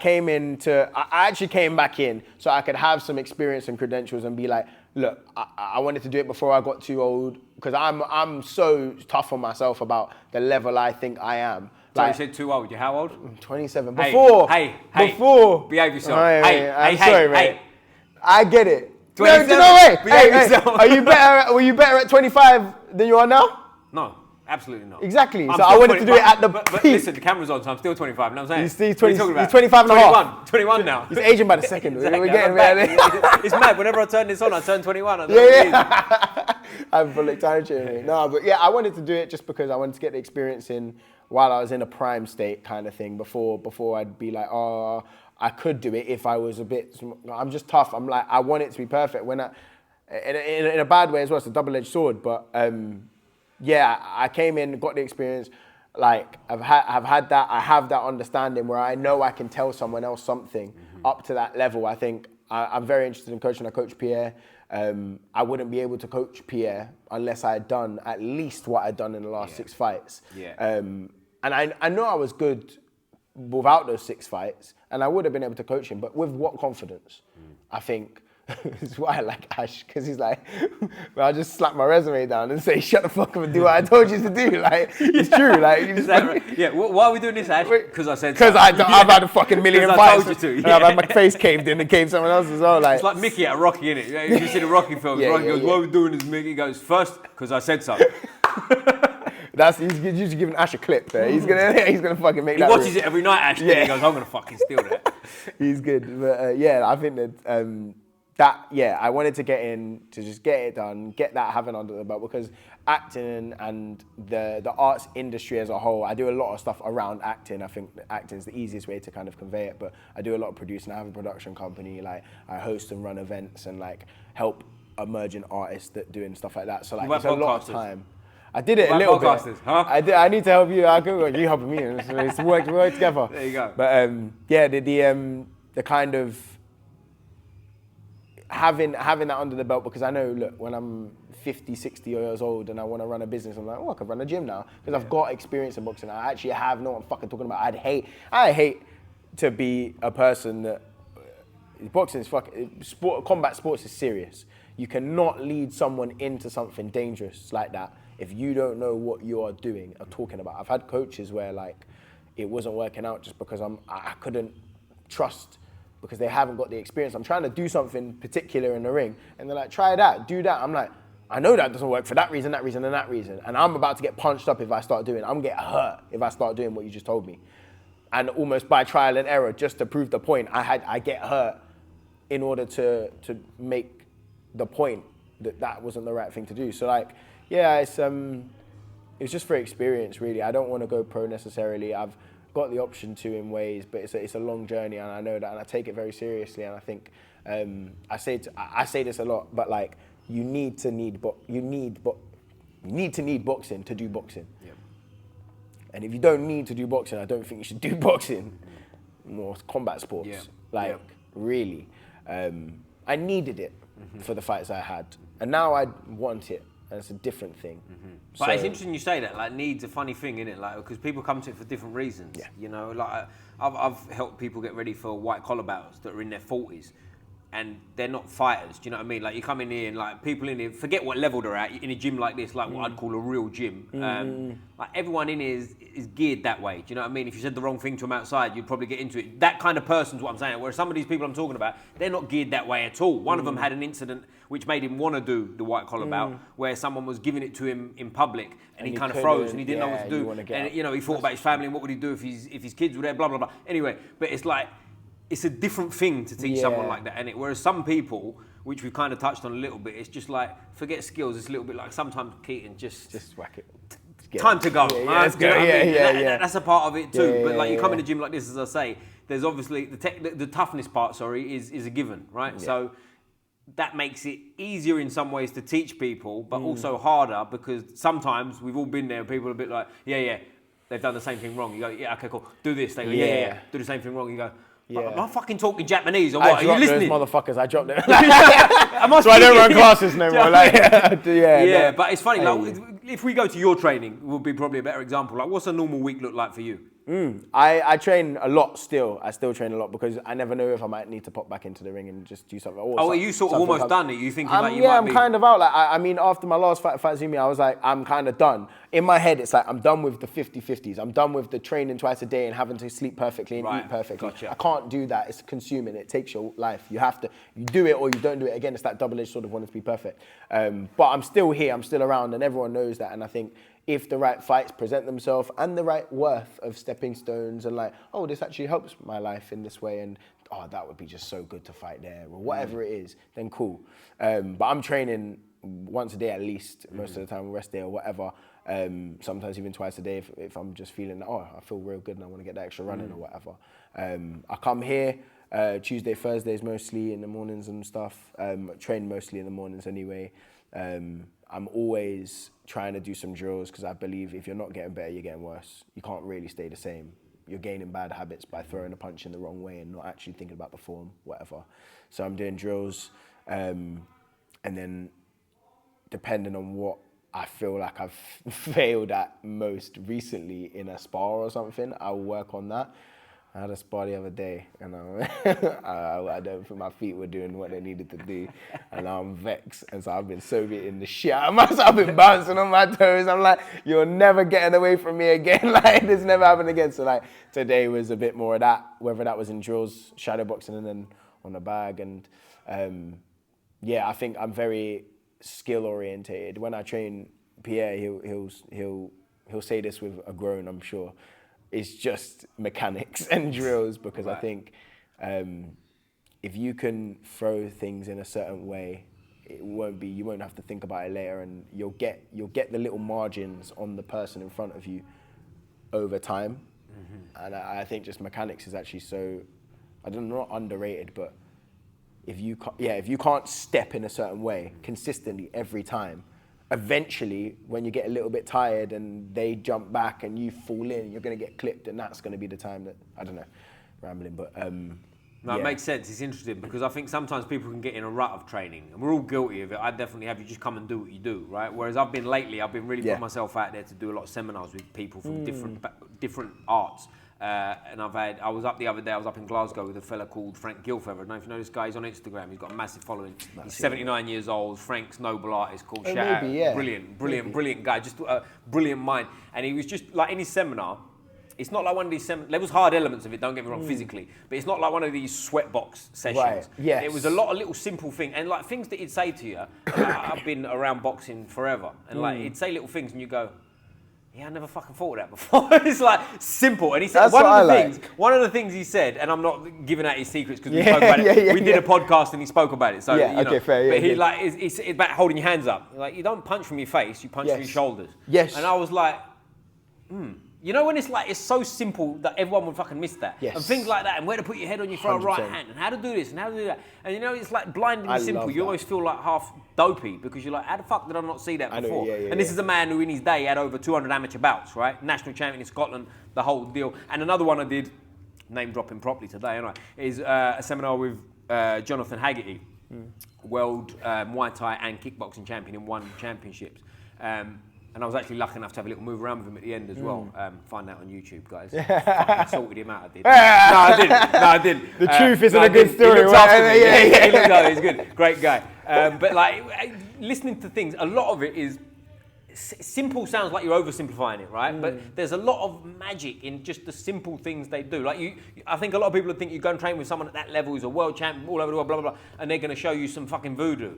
actually came back in so I could have some experience and credentials and be like, look, I wanted to do it before I got too old because I'm so tough on myself about the level I think I am. So you said too old. You're how old? I'm 27. Before. Behave yourself. I'm sorry, mate. I get it. 27. No way. Were you better at 25 than you are now? No. Absolutely not. Exactly. So I wanted to do it at the peak. But listen, the camera's on, so I'm still 25. You know what I'm saying? He's 25 and a half. 21 now. He's aging by the second. Exactly. We're getting there. It's mad. Whenever I turn this on, I turn 21. I'm fully time changing. No, but yeah, I wanted to do it just because I wanted to get the experience in while I was in a prime state kind of thing before I'd be like, oh, I could do it if I was a bit, I'm just tough. I'm like, I want it to be perfect. When in a bad way as well, it's a double-edged sword, but I came in, got the experience. Like I've had that. I have that understanding where I know I can tell someone else something up to that level. I think I'm very interested in coaching. I coach Pierre. I wouldn't be able to coach Pierre unless I had done at least what I'd done in the last 6 fights. And I know I was good without those 6 fights, and I would have been able to coach him. But with what confidence? I think. It's why I like Ash, because he's like, well, I'll just slap my resume down and say, shut the fuck up and do what I told you to do. Like, it's true. Like, why are we doing this, Ash? Because I said so. Because I've had a fucking million fights. I told you to. And I've had my face caved in and caved someone else as well. Like, it's like Mickey at Rocky, innit? If you see the Rocky films, Rocky goes, what are we doing this, Mickey? He goes, first, because I said so. He's usually giving Ash a clip there. He's gonna fucking make that. He watches it every night, Ash, and he goes, I'm gonna fucking steal that. He's good. But I think that I wanted to get in to just get it done, get that having under the belt, because acting and the arts industry as a whole, I do a lot of stuff around acting. I think acting is the easiest way to kind of convey it, but I do a lot of producing. I have a production company, like I host and run events and like help emerging artists that doing stuff like that. So like it's a lot of time. I did it a little bit. Huh? I need to help you. You helping me. It's work together. There you go. But the kind of having that under the belt, because I know, look, when I'm 50, 60 years old and I want to run a business, I'm like, I could run a gym now because I've got experience in boxing. I actually know what I'm fucking talking about. I hate to be a person that boxing is combat sports is serious. You cannot lead someone into something dangerous like that if you don't know what you are doing or talking about. I've had coaches where like it wasn't working out just because I couldn't trust, because they haven't got the experience. I'm trying to do something particular in the ring, and they're like, try that, do that. I'm like, I know that doesn't work for that reason, and that reason. And I'm about to get punched up if I start doing it. I'm getting hurt if I start doing what you just told me. And almost by trial and error, just to prove the point, I get hurt in order to make the point that wasn't the right thing to do. So like, it's just for experience, really. I don't want to go pro necessarily. I've got the option to in ways, but it's a long journey, and I know that, and I take it very seriously. And I think I say this a lot, but like you need to need boxing to do boxing. Yep. And if you don't need to do boxing, I don't think you should do boxing. More combat sports, really. I needed it for the fights I had, and now I want it. and it's a different thing. But it's interesting you say that. Like, need's a funny thing, isn't it? Like, because people come to it for different reasons. Yeah. You know, like I've helped people get ready for white collar bouts that are in their 40s. And they're not fighters, do you know what I mean? Like, you come in here and like people in here, forget what level they're at, in a gym like this, like what I'd call a real gym. Like everyone in here is geared that way, do you know what I mean? If you said the wrong thing to them outside, you'd probably get into it. That kind of person's what I'm saying. Whereas some of these people I'm talking about, they're not geared that way at all. One of them had an incident which made him want to do the white collar bout, where someone was giving it to him in public and he kind of froze and he didn't know what to do. And you know, he thought about his family and what would he do if his kids were there, blah, blah, blah. Anyway, but it's like, it's a different thing to teach someone like that, and whereas some people, which we've kind of touched on a little bit, it's just like, forget skills, it's a little bit like sometimes Keaton just whack it. Time to go. Let's go. That's a part of it too. But like you come in a gym like this, as I say, there's obviously the toughness part. Is a given, right? Yeah. So that makes it easier in some ways to teach people, but also harder because sometimes we've all been there. People are a bit like, they've done the same thing wrong. You go, okay, cool, do this. They go, do the same thing wrong. You go, am I fucking talking Japanese or what? Are you listening? Those motherfuckers, I dropped them. So I don't run classes no more. But it's funny. Like, if we go to your training, would be probably a better example. Like, what's a normal week look like for you? I train a lot still. I still train a lot because I never know if I might need to pop back into the ring and just do something. Are you sort of almost done? Are you thinking like you might be? I'm kind of out. Like I mean, after my last fight Zumi, I was like, I'm kind of done. In my head, it's like I'm done with the 50-50s. I'm done with the training twice a day and having to sleep perfectly and eat perfectly. Gotcha. I can't do that. It's consuming. It takes your life. You have to. You do it or you don't do it. Again, it's that double-edged sword of wanting to be perfect. But I'm still here. I'm still around, and everyone knows that. And I think if the right fights present themselves and the right worth of stepping stones and like, oh, this actually helps my life in this way and oh, that would be just so good to fight there or whatever it is, then cool. But I'm training once a day at least, most of the time, rest day or whatever. Sometimes even twice a day if I'm just feeling, oh, I feel real good and I want to get that extra running or whatever. I come here Tuesday, Thursdays mostly in the mornings and stuff. Train mostly in the mornings anyway. I'm always trying to do some drills because I believe if you're not getting better, you're getting worse. You can't really stay the same. You're gaining bad habits by throwing a punch in the wrong way and not actually thinking about the form, whatever. So I'm doing drills, and then depending on what I feel like I've failed at most recently in a spar or something, I'll work on that. I had a spar the other day, and I don't think my feet were doing what they needed to do, and I'm vexed. And so I've been Sovieting the shit out of myself. I've been bouncing on my toes. I'm like, you're never getting away from me again. Like, this never happened again. So like, today was a bit more of that, whether that was in drills, shadow boxing, and then on the bag. And I think I'm very skill orientated. When I train Pierre, he'll say this with a groan, I'm sure. It's just mechanics and drills because I think if you can throw things in a certain way, you won't have to think about it later, and you'll get the little margins on the person in front of you over time. And I think just mechanics is actually so, I don't know, not underrated, but if you can't step in a certain way consistently every time, eventually, when you get a little bit tired and they jump back and you fall in, you're going to get clipped, and that's going to be the time that, I don't know, rambling, but No, it makes sense. It's interesting because I think sometimes people can get in a rut of training, and we're all guilty of it. I definitely have. You just come and do what you do, right? Whereas I've been really putting myself out there to do a lot of seminars with people from different arts. And I was up the other day, I was up in Glasgow with a fella called Frank Gilfeather. I don't know if you know this guy, he's on Instagram, he's got a massive following. He's 79 years old, Frank's noble artist called Shout Out. Brilliant guy, just a brilliant mind. And he was just like in his seminar, it's not like one of these there was hard elements of it, don't get me wrong, physically, but it's not like one of these sweatbox sessions. Right. Yes. It was a lot of little simple things, and like things that he'd say to you. I've been around boxing forever, and like he'd say little things and you go, yeah, I never fucking thought of that before. It's like simple. And he said one of the things he said, and I'm not giving out his secrets because we spoke about it. We did a podcast and he spoke about it. So fair. But it's about holding your hands up. Like, you don't punch from your face, you punch from your shoulders. Yes. And I was like, You know when it's like, it's so simple that everyone would fucking miss that. Yes. And things like that, and where to put your head on your throw 100%. right hand, and how to do this, and how to do that. And you know, it's like blindingly simple. You that. always feel like half dopey, because you're like, how the fuck did I not see that before? Yeah, and this is a man who in his day had over 200 amateur bouts, right? National champion in Scotland, the whole deal. And another one I did, name dropping properly today, is a seminar with Jonathan Haggerty. world Muay Thai and kickboxing champion in one championships. And I was actually lucky enough to have a little move around with him at the end as well. Find that on YouTube, guys. Fucking sorted him out, I did. No, I didn't. The truth isn't a good story. He looks after me. Yeah, he looks after me. He's good. Great guy. But like, listening to things, a lot of it is, simple sounds like you're oversimplifying it, right? But there's a lot of magic in just the simple things they do. Like I think a lot of people think you go and train with someone at that level who's a world champion all over the world, blah, blah, blah, and they're going to show you some fucking voodoo.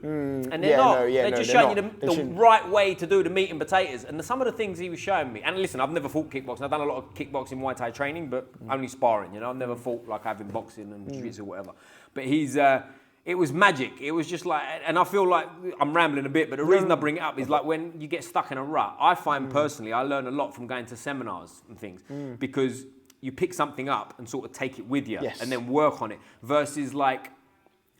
And they're not. They're just showing you the right way to do the meat and potatoes. And some of the things he was showing me, and listen, I've never fought kickboxing. I've done a lot of kickboxing, Muay Thai training, but only sparring, you know? I've never fought like I've been boxing and Jiu Jitsu or whatever. But it was magic. It was just like, and I feel like I'm rambling a bit, but the reason I bring it up is like when you get stuck in a rut, I find personally, I learn a lot from going to seminars and things because you pick something up and sort of take it with you and then work on it versus like,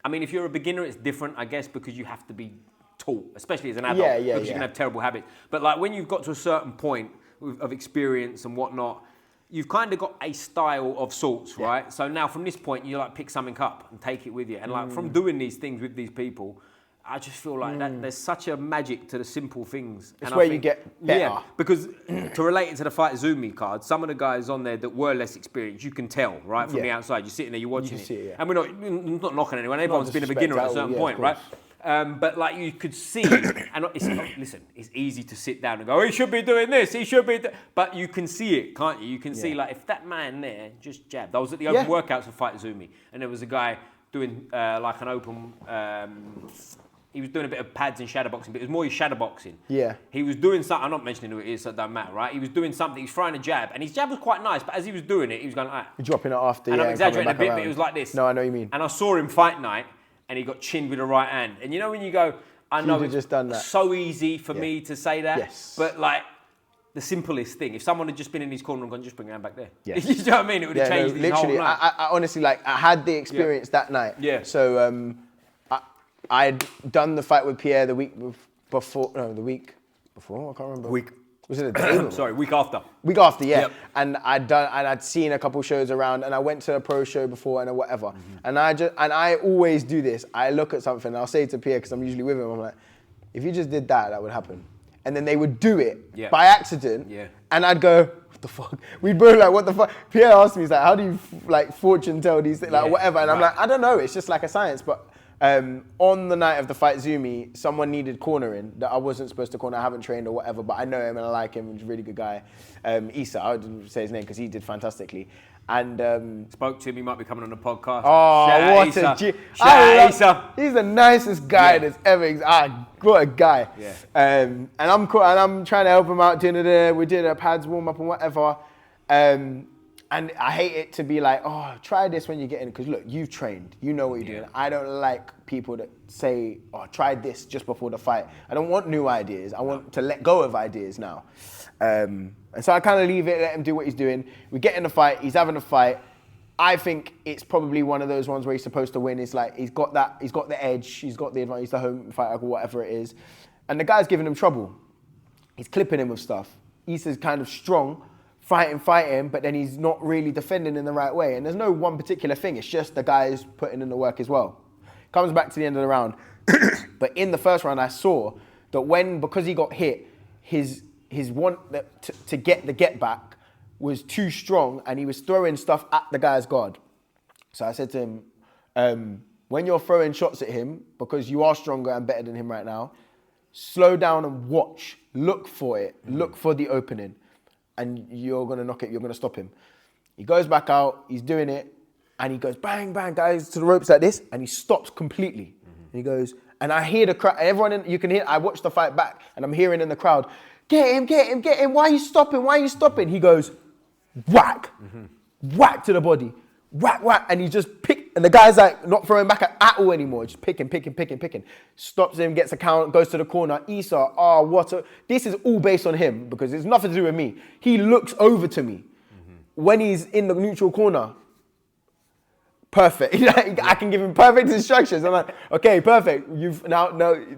I mean, if you're a beginner, it's different, I guess, because you have to be taught, especially as an adult, because you can have terrible habits. But like when you've got to a certain point of experience and whatnot, you've kind of got a style of sorts, right? So now from this point, you like pick something up and take it with you. And like from doing these things with these people, I just feel like that there's such a magic to the simple things. It's where you get better. Yeah, because to relate it to the Fight Zumi card, some of the guys on there that were less experienced, you can tell, right? From the outside, you're sitting there, you're watching it. And we're not knocking anyone. Everyone's been a beginner at a certain point, right? But like you could see, and listen, it's easy to sit down and go, he should be doing this, he should be, but you can see it, can't you? You can see like if that man there just jabbed. I was at the open workouts for Fight Zumi, and there was a guy doing like an open. He was doing a bit of pads and shadowboxing, but it was more his shadowboxing. Yeah. He was doing something, I'm not mentioning who it is, so it doesn't matter, right? He was doing something, he was throwing a jab, and his jab was quite nice, but as he was doing it, he was going like that. Dropping it after, and I'm exaggerating a bit, but it was like this. No, I know what you mean. And I saw him fight night, and he got chinned with the right hand. And you know when you go, I know it's just done that. So easy for me to say that, but like, the simplest thing. If someone had just been in his corner and gone, just bring your hand back there. Yeah. You know what I mean? It would have changed his whole night. I honestly, like, I had the experience that night. Yeah. So, I'd done the fight with Pierre the week before. No, the week before. I can't remember. Was it a day? Sorry, week after. Week after, yeah. Yep. And I'd seen a couple shows around, and I went to a pro show before and whatever. And I always do this. I look at something, and I'll say to Pierre, because I'm usually with him, I'm like, if you just did that, that would happen. And then they would do it by accident, and I'd go, what the fuck? We'd both like, what the fuck? Pierre asked me, he's like, how do you like fortune tell these things, like whatever? And I'm like, I don't know, it's just like a science. But on the night of the Fight Zumi, someone needed cornering that I wasn't supposed to corner. I haven't trained or whatever, but I know him and I like him. He's a really good guy. Issa, I would say his name because he did fantastically. And spoke to him. He might be coming on the podcast. Oh, what Issa! He's the nicest guy that's ever existed. What a guy. Yeah. And I'm cool, and I'm trying to help him out doing it. We did a pads warm up and whatever. And I hate it to be like, oh, try this when you get in. Because look, you've trained. You know what you're doing. I don't like people that say, oh, try this just before the fight. I don't want new ideas. I want to let go of ideas now. And so I kind of leave it, let him do what he's doing. We get in the fight. He's having a fight. I think it's probably one of those ones where he's supposed to win. It's like he's got the edge. He's got the advantage. He's the home fighter or whatever it is. And the guy's giving him trouble. He's clipping him with stuff. Issa's kind of strong. Fighting, but then he's not really defending in the right way. And there's no one particular thing. It's just the guy's putting in the work as well. Comes back to the end of the round. But in the first round, I saw that because he got hit, his want to get the get back was too strong, and he was throwing stuff at the guy's guard. So I said to him, when you're throwing shots at him, because you are stronger and better than him right now, slow down and watch. Look for it. Look for the opening. And you're going to knock it, you're going to stop him. He goes back out, he's doing it, and he goes bang, bang, guys, to the ropes like this, and he stops completely. And he goes, and I hear the crowd, you can hear, I watch the fight back, and I'm hearing in the crowd, get him, why are you stopping? He goes, whack, whack to the body, whack, and he just and the guy's like not throwing back at all anymore, just picking. Stops him, gets a count, goes to the corner. Issa, this is all based on him because it's nothing to do with me. He looks over to me when he's in the neutral corner. Perfect. I can give him perfect instructions. I'm like, okay, perfect. Now,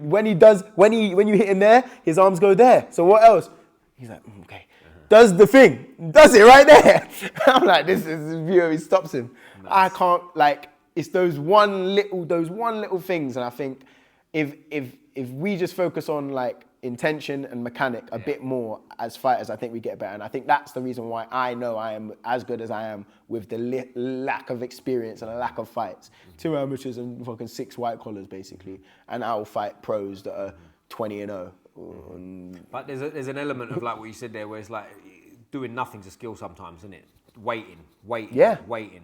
when you hit him there, his arms go there. So what else? He's like, okay. Does the thing, does it right there. I'm like, this is his view. He stops him. Nice. I can't, like, it's those one little things, and I think if we just focus on like intention and mechanic a bit more as fighters, I think we get better. And I think that's the reason why I know I am as good as I am with the lack of experience and a lack of fights. 2 amateurs and fucking 6 white collars basically, and I'll fight pros that are 20-0. But there's an element of like what you said there, where it's like doing nothing's a skill sometimes, isn't it? Waiting.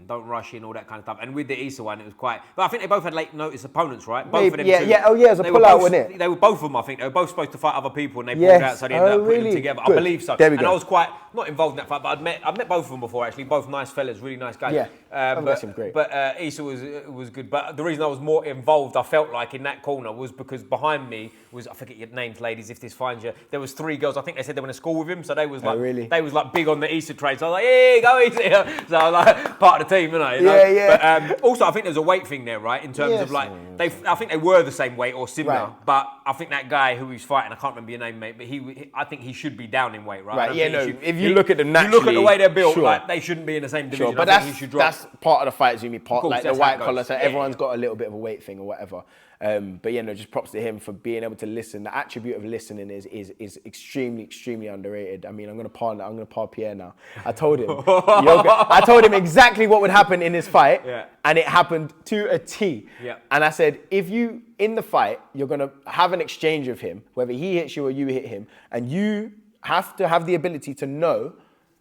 Don't rush in, all that kind of stuff. And with the Issa one, it was quite. But I think they both had late notice opponents, right? Both of them. Oh yeah, it's a pull-out, wasn't it? They were both of them. I think they were both supposed to fight other people, and they pulled out, so they ended up putting them together. Good. I believe so. There we go. And I was quite not involved in that fight, but I've met both of them before actually. Both nice fellas, really nice guys. Yeah, that's great. But Issa was good. But the reason I was more involved, I felt like in that corner, was because behind me was, I forget your names, ladies, if this finds you. There was 3 girls. I think they said they went to school with him, so they was like they was like big on the Issa trade. So I was like, hey, go Issa. So I was like part of the team, you know. Yeah. But also, I think there's a weight thing there, right? In terms of like, I think they were the same weight or similar. Right. But I think that guy who he's fighting, I can't remember your name, mate, but I think he should be down in weight, right? Right. If you look at them naturally, you look at the way they're built, like they shouldn't be in the same division. But I think he should drop. That's part of the Fight Zumi part, Course, like the white collar. So everyone's got a little bit of a weight thing or whatever. But just props to him for being able to listen. The attribute of listening is extremely underrated. I mean, I'm gonna par Pierre now. I told him exactly what would happen in this fight, and it happened to a T. Yeah. And I said, if you in the fight, you're gonna have an exchange with him, whether he hits you or you hit him, and you have to have the ability to know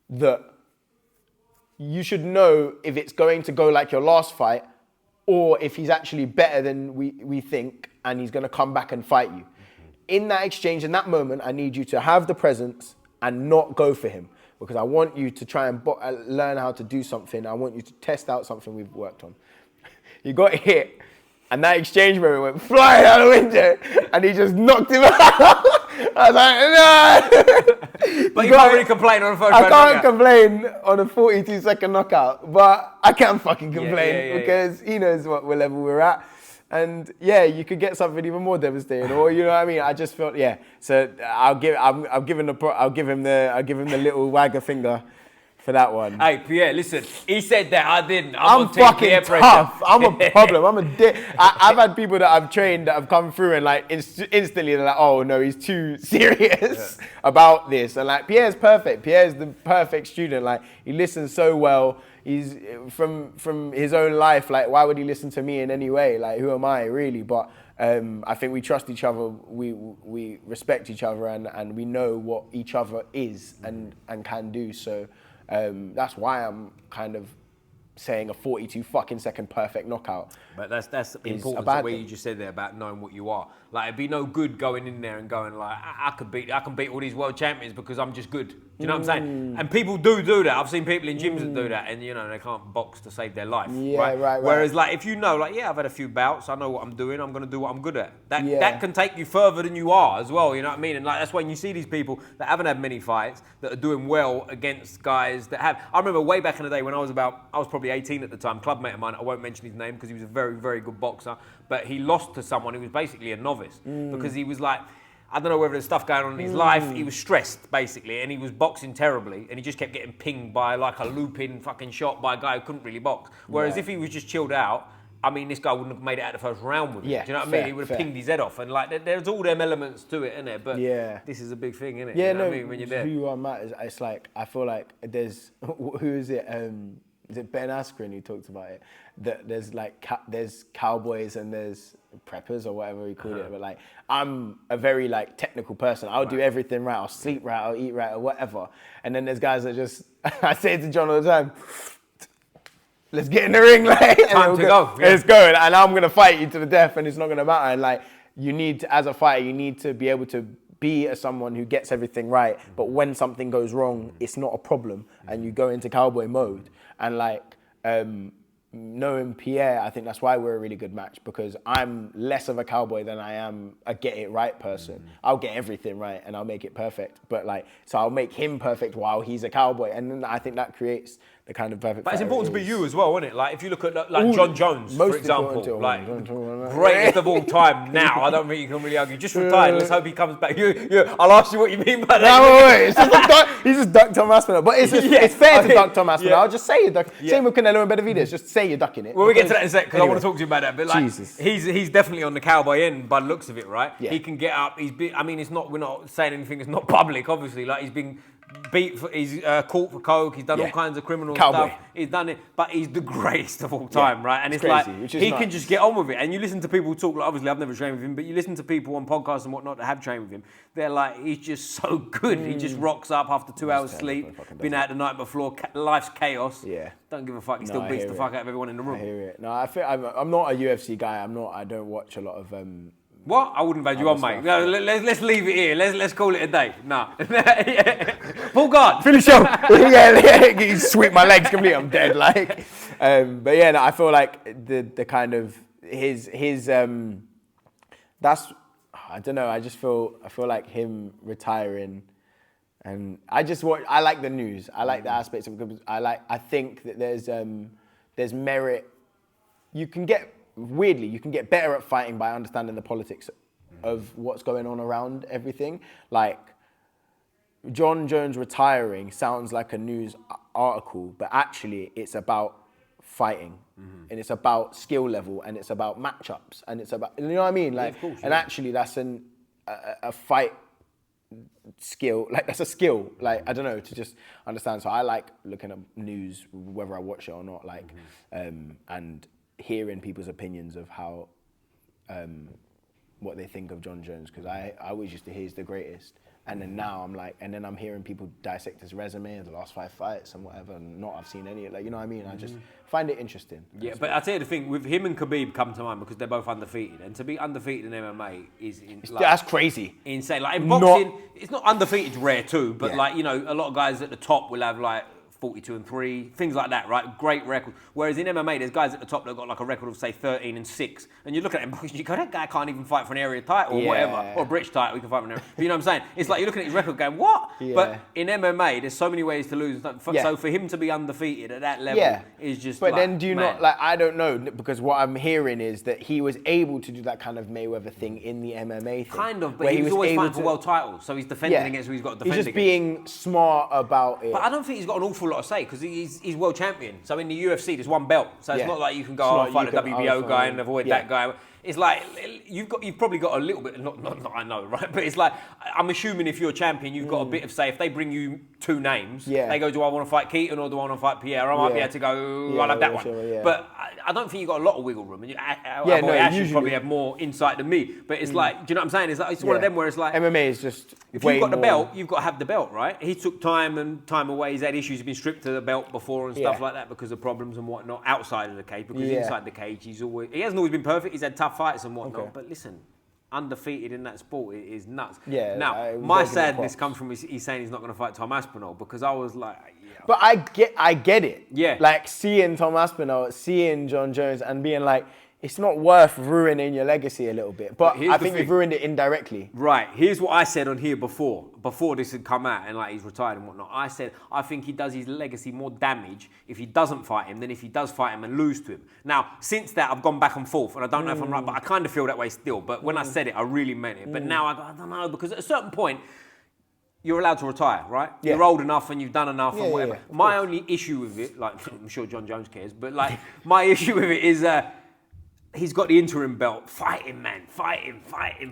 that you should know if it's going to go like your last fight, or if he's actually better than we think, and he's going to come back and fight you. In that exchange, in that moment, I need you to have the presence and not go for him, because I want you to try and learn how to do something. I want you to test out something we've worked on. He got hit, and that exchange moment went flying out the window, and he just knocked him out. I was like, no! But you can't really complain on a first round knockout. I can't complain on a 42-second knockout, but I can fucking complain because he knows what level we're at. And you could get something even more devastating, or you know what I mean. I just felt So I'll give him the little wagger finger for that one. Hey Pierre, listen. He said that, I didn't. I'm fucking tough. I'm a problem. I'm a dick. I've had people that I've trained that have come through and like instantly they're like, oh no, he's too serious about this. And like Pierre's perfect. Pierre's the perfect student. Like he listens so well. He's from his own life. Like why would he listen to me in any way? Like who am I really? But I think we trust each other. We respect each other and we know what each other is and can do. So. That's why I'm kind of saying a 42-second perfect knockout. But that's important, the way you just said there about knowing what you are. Like it'd be no good going in there and going like, I can beat all these world champions because I'm just good. Do you know what I'm saying? And people do that. I've seen people in gyms that do that, and they can't box to save their life. Right. Whereas like if you know, like I've had a few bouts, I know what I'm doing. I'm gonna do what I'm good at. That can take you further than you are as well. You know what I mean? And like that's when you see these people that haven't had many fights that are doing well against guys that have. I remember way back in the day when I was probably 18 at the time. Club mate of mine, I won't mention his name because he was a very, very good boxer, but he lost to someone who was basically a novice because he was like, I don't know whether there's stuff going on in his life. He was stressed basically, and he was boxing terribly, and he just kept getting pinged by like a looping fucking shot by a guy who couldn't really box. Whereas if he was just chilled out, I mean, this guy wouldn't have made it out the first round with him. Do you know what I mean? He would have pinged his head off, and like there's all them elements to it, isn't there? But this is a big thing, isn't it? Yeah, you know what I mean? When you're there, who you are matters. It's like I feel like there's who is it? Is it Ben Askren who talks about it? That there's like there's Cowboys and there's preppers or whatever he called it. But like I'm a very like technical person. I'll do everything right. I'll sleep right. I'll eat right or whatever. And then there's guys that just I say to John all the time, let's get in the ring, like time to go. Let's go, and I'm gonna fight you to the death, and it's not gonna matter. And like you need to, as a fighter, you need to be able to be someone who gets everything right, but when something goes wrong, it's not a problem, and you go into cowboy mode. And like knowing Pierre, I think that's why we're a really good match, because I'm less of a cowboy than I am a get it right person. I'll get everything right and I'll make it perfect, but like so I'll make him perfect while he's a cowboy, and then I think that creates the kind of perfect. But it's fighter important to he be is. you as well, isn't it? Like if you look at like John Jones, most for example, important to- like John- greatest of all time. Now I don't think you can really argue. Just retired. Let's hope he comes back. I'll ask you what you mean by that. No, wait. It's just he just ducked Tom Aspinall. But it's fair to duck Tom Aspinall. Yeah. I'll just say you duck. Same with Canelo and Benavidez. Just say you're ducking it. Well, we get to that in a sec because I Anyway. want to talk to you about that. But like, Jesus. he's definitely on the cowboy end by the looks of it, right? Yeah. He can get up. I mean, we're not saying anything that's not public, obviously. Like he's been beat. He's caught for coke. He's done all kinds of criminal Cowboy. stuff. He's done it, but he's the greatest of all time, right? And it's crazy, like which is he nuts. can just get on with it. And you listen to people talk. Like, obviously, I've never trained with him, but you listen to people on podcasts and whatnot that have trained with him. They're like, he's just so good. He just rocks up after 2 hours sleep. Been out the night before. Life's chaos. Yeah. Don't give a fuck. He still I beats hear the it. fuck out of everyone in the room. I hear it. No, I feel I'm not a UFC guy. I don't watch a lot of. What? I wouldn't invite you on, mate. No, let's leave it here. Let's call it a day. No. Full guard. Finish up. yeah, you sweep my legs completely. I'm dead. Like, but yeah, no, I feel like the kind of his that's I don't know. I feel like him retiring, and I like the news. I like the aspects of it. I think that there's merit. You can get better at fighting by understanding the politics of what's going on around everything. Like, John Jones retiring sounds like a news article, but actually it's about fighting, and it's about skill level, and it's about matchups, and it's about, you know what I mean? Like, and actually that's a fight skill. Like, that's a skill. Like, I don't know, to just understand. So I like looking at news, whether I watch it or not. Like, and hearing people's opinions of how, what they think of John Jones, because I always used to hear he's the greatest, and then now I'm like, and then I'm hearing people dissect his resume and the last 5 fights and whatever, and I've seen any, like, you know what I mean? I just find it interesting. Yeah, but I'll tell you the thing, with him and Khabib come to mind because they're both undefeated, and to be undefeated in MMA is That's crazy. insane. Like in boxing, it's not undefeated's rare too, but like, you know, a lot of guys at the top will have like 42-3, things like that, right? Great record. Whereas in MMA, there's guys at the top that have got like a record of say 13-6, and you look at him, you go, that guy can't even fight for an area title or whatever, or a British title. We can fight for an area. But you know what I'm saying? It's like you're looking at his record, going, what? Yeah. But in MMA, there's so many ways to lose. So for him to be undefeated at that level is just. But like, then do you not, like, I don't know, because what I'm hearing is that he was able to do that kind of Mayweather thing in the MMA thing. Kind of, but he was always fighting for world titles, so he's defending against who he's got to defend He's just against. being smart about it. But I don't think he's got an awful lot to say because he's world champion. So in the UFC, there's one belt. So it's not like you can go, I'll fight the WBO guy and avoid that guy. It's like you've probably got a little bit. Not I know, right? But it's like I'm assuming if you're a champion, you've got a bit of say. If they bring you 2 names, they go, do I want to fight Keaton or do I want to fight Pierre? I might be able to go, I'll have that one. But I don't think you've got a lot of wiggle room. And Ash probably have more insight than me. But it's like, do you know what I'm saying? It's one of them where it's like MMA is just if way you've got the more- belt, you've got to have the belt, right? He took time away. He's had issues. He's been stripped of the belt before and stuff like that because of problems and whatnot outside of the cage. Because inside the cage, he hasn't always been perfect. He's had tough fights and whatnot. But listen, undefeated in that sport is nuts. Yeah, now, my sadness comes from he's saying he's not going to fight Tom Aspinall because I was like, But I get it. Yeah. Like seeing Tom Aspinall, seeing John Jones, and being like, it's not worth ruining your legacy a little bit. But I think you've ruined it indirectly. Right. Here's what I said on here before this had come out and like he's retired and whatnot. I said I think he does his legacy more damage if he doesn't fight him than if he does fight him and lose to him. Now, since that, I've gone back and forth, and I don't know if I'm right, but I kind of feel that way still. But when I said it, I really meant it. But now I don't know, because at a certain point, you're allowed to retire, right? Yeah. You're old enough and you've done enough and whatever. My only issue with it, like I'm sure John Jones cares, but like my issue with it is he's got the interim belt. Fight him, man. Fight him.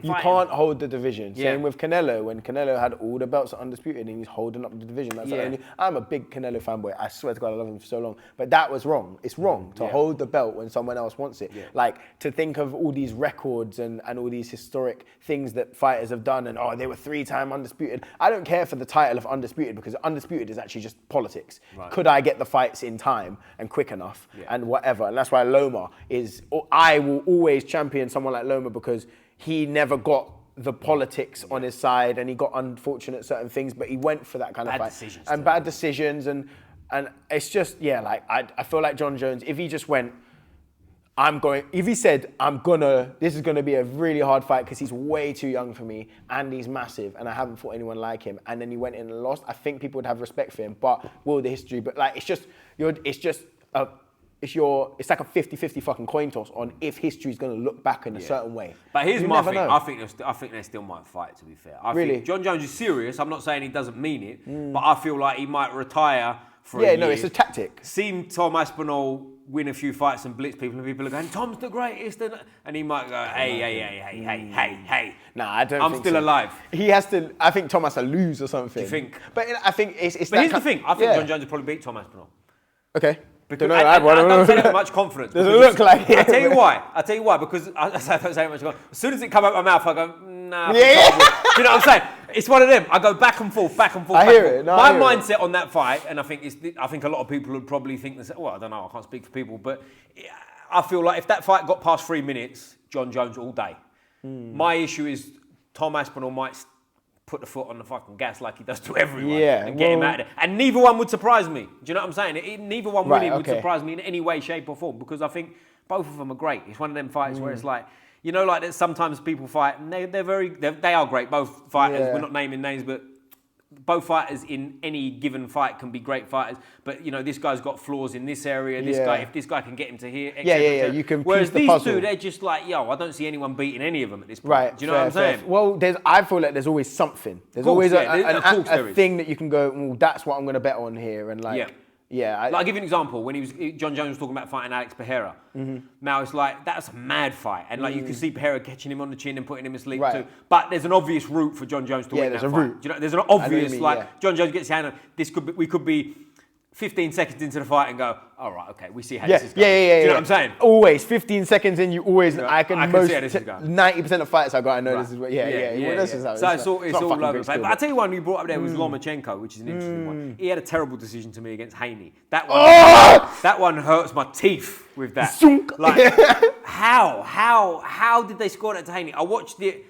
You can't hold the division. Same with Canelo. When Canelo had all the belts undisputed and he's holding up the division. That's the only, I'm a big Canelo fanboy. I swear to God, I love him for so long. But that was wrong. It's wrong to hold the belt when someone else wants it. Yeah. Like, to think of all these records and all these historic things that fighters have done and, they were 3-time undisputed. I don't care for the title of undisputed because undisputed is actually just politics. Right. Could I get the fights in time and quick enough and whatever? And that's why Loma is... I will always champion someone like Loma because he never got the politics on his side and he got unfortunate certain things, but he went for that kind of fight. Bad decisions and it's just, like, I feel like John Jones, if he just went, if he said, this is going to be a really hard fight because he's way too young for me and he's massive and I haven't fought anyone like him, and then he went in and lost, I think people would have respect for him. But the history, but like, it's like a 50-50 fucking coin toss on if history's going to look back in a certain way. But here's my thing. I think they still might fight, to be fair. I think John Jones is serious. I'm not saying he doesn't mean it, but I feel like he might retire for a year. Yeah, no, it's a tactic. Seen Tom Aspinall win a few fights and blitz people, and people are going, Tom's the greatest. And he might go, hey. Nah, I don't think I'm still alive. He has to, I think Tom has to lose or something. Do you think? But I think it's But here's the thing. I think John Jones will probably beat Tom Aspinall. Okay. Because I don't say that with much confidence. Doesn't look like it. I'll tell you why. Because I don't say it much confidence. As soon as it comes out of my mouth, I go, nah. Yeah. Do you know what I'm saying? It's one of them. I go back and forth. I hear it. No, my mindset on that fight, and I think a lot of people would probably think this. Well, I don't know. I can't speak for people, but I feel like if that fight got past 3 minutes, John Jones all day. My issue is Tom Aspinall might put the foot on the fucking gas like he does to everyone and get him out of there. And neither one would surprise me. Do you know what I'm saying? Neither one would surprise me in any way, shape or form, because I think both of them are great. It's one of them fights where it's like, you know, like that sometimes people fight and they are great, both fighters. Yeah. We're not naming names, but both fighters in any given fight can be great fighters. But, you know, this guy's got flaws in this area. This guy, if this guy can get him to here, you can. Whereas these two, they're just like, I don't see anyone beating any of them at this point. Right. Do you know what I'm saying? Well, I feel like there's always something. There's always a thing that you can go, well, that's what I'm going to bet on here, and like. Yeah, I'll give you an example. When John Jones was talking about fighting Alex Pereira. Now it's like, that's a mad fight. And like you can see Pereira catching him on the chin and putting him asleep too. But there's an obvious route for John Jones to win that fight. Route. Do you know, there's an obvious, John Jones gets his hand on, we could be 15 seconds into the fight and go, all right, okay, we see how this is going. Do you know what I'm saying? Always, 15 seconds in, you always, I can most, see how this is going. 90% of fights I've got, I know this is what, So it's all over the place. But I'll tell you one you brought up there was Lomachenko, which is an interesting one. He had a terrible decision to me against Haney. That one hurts my teeth with that. Like, how did they score that to Haney? I watched it,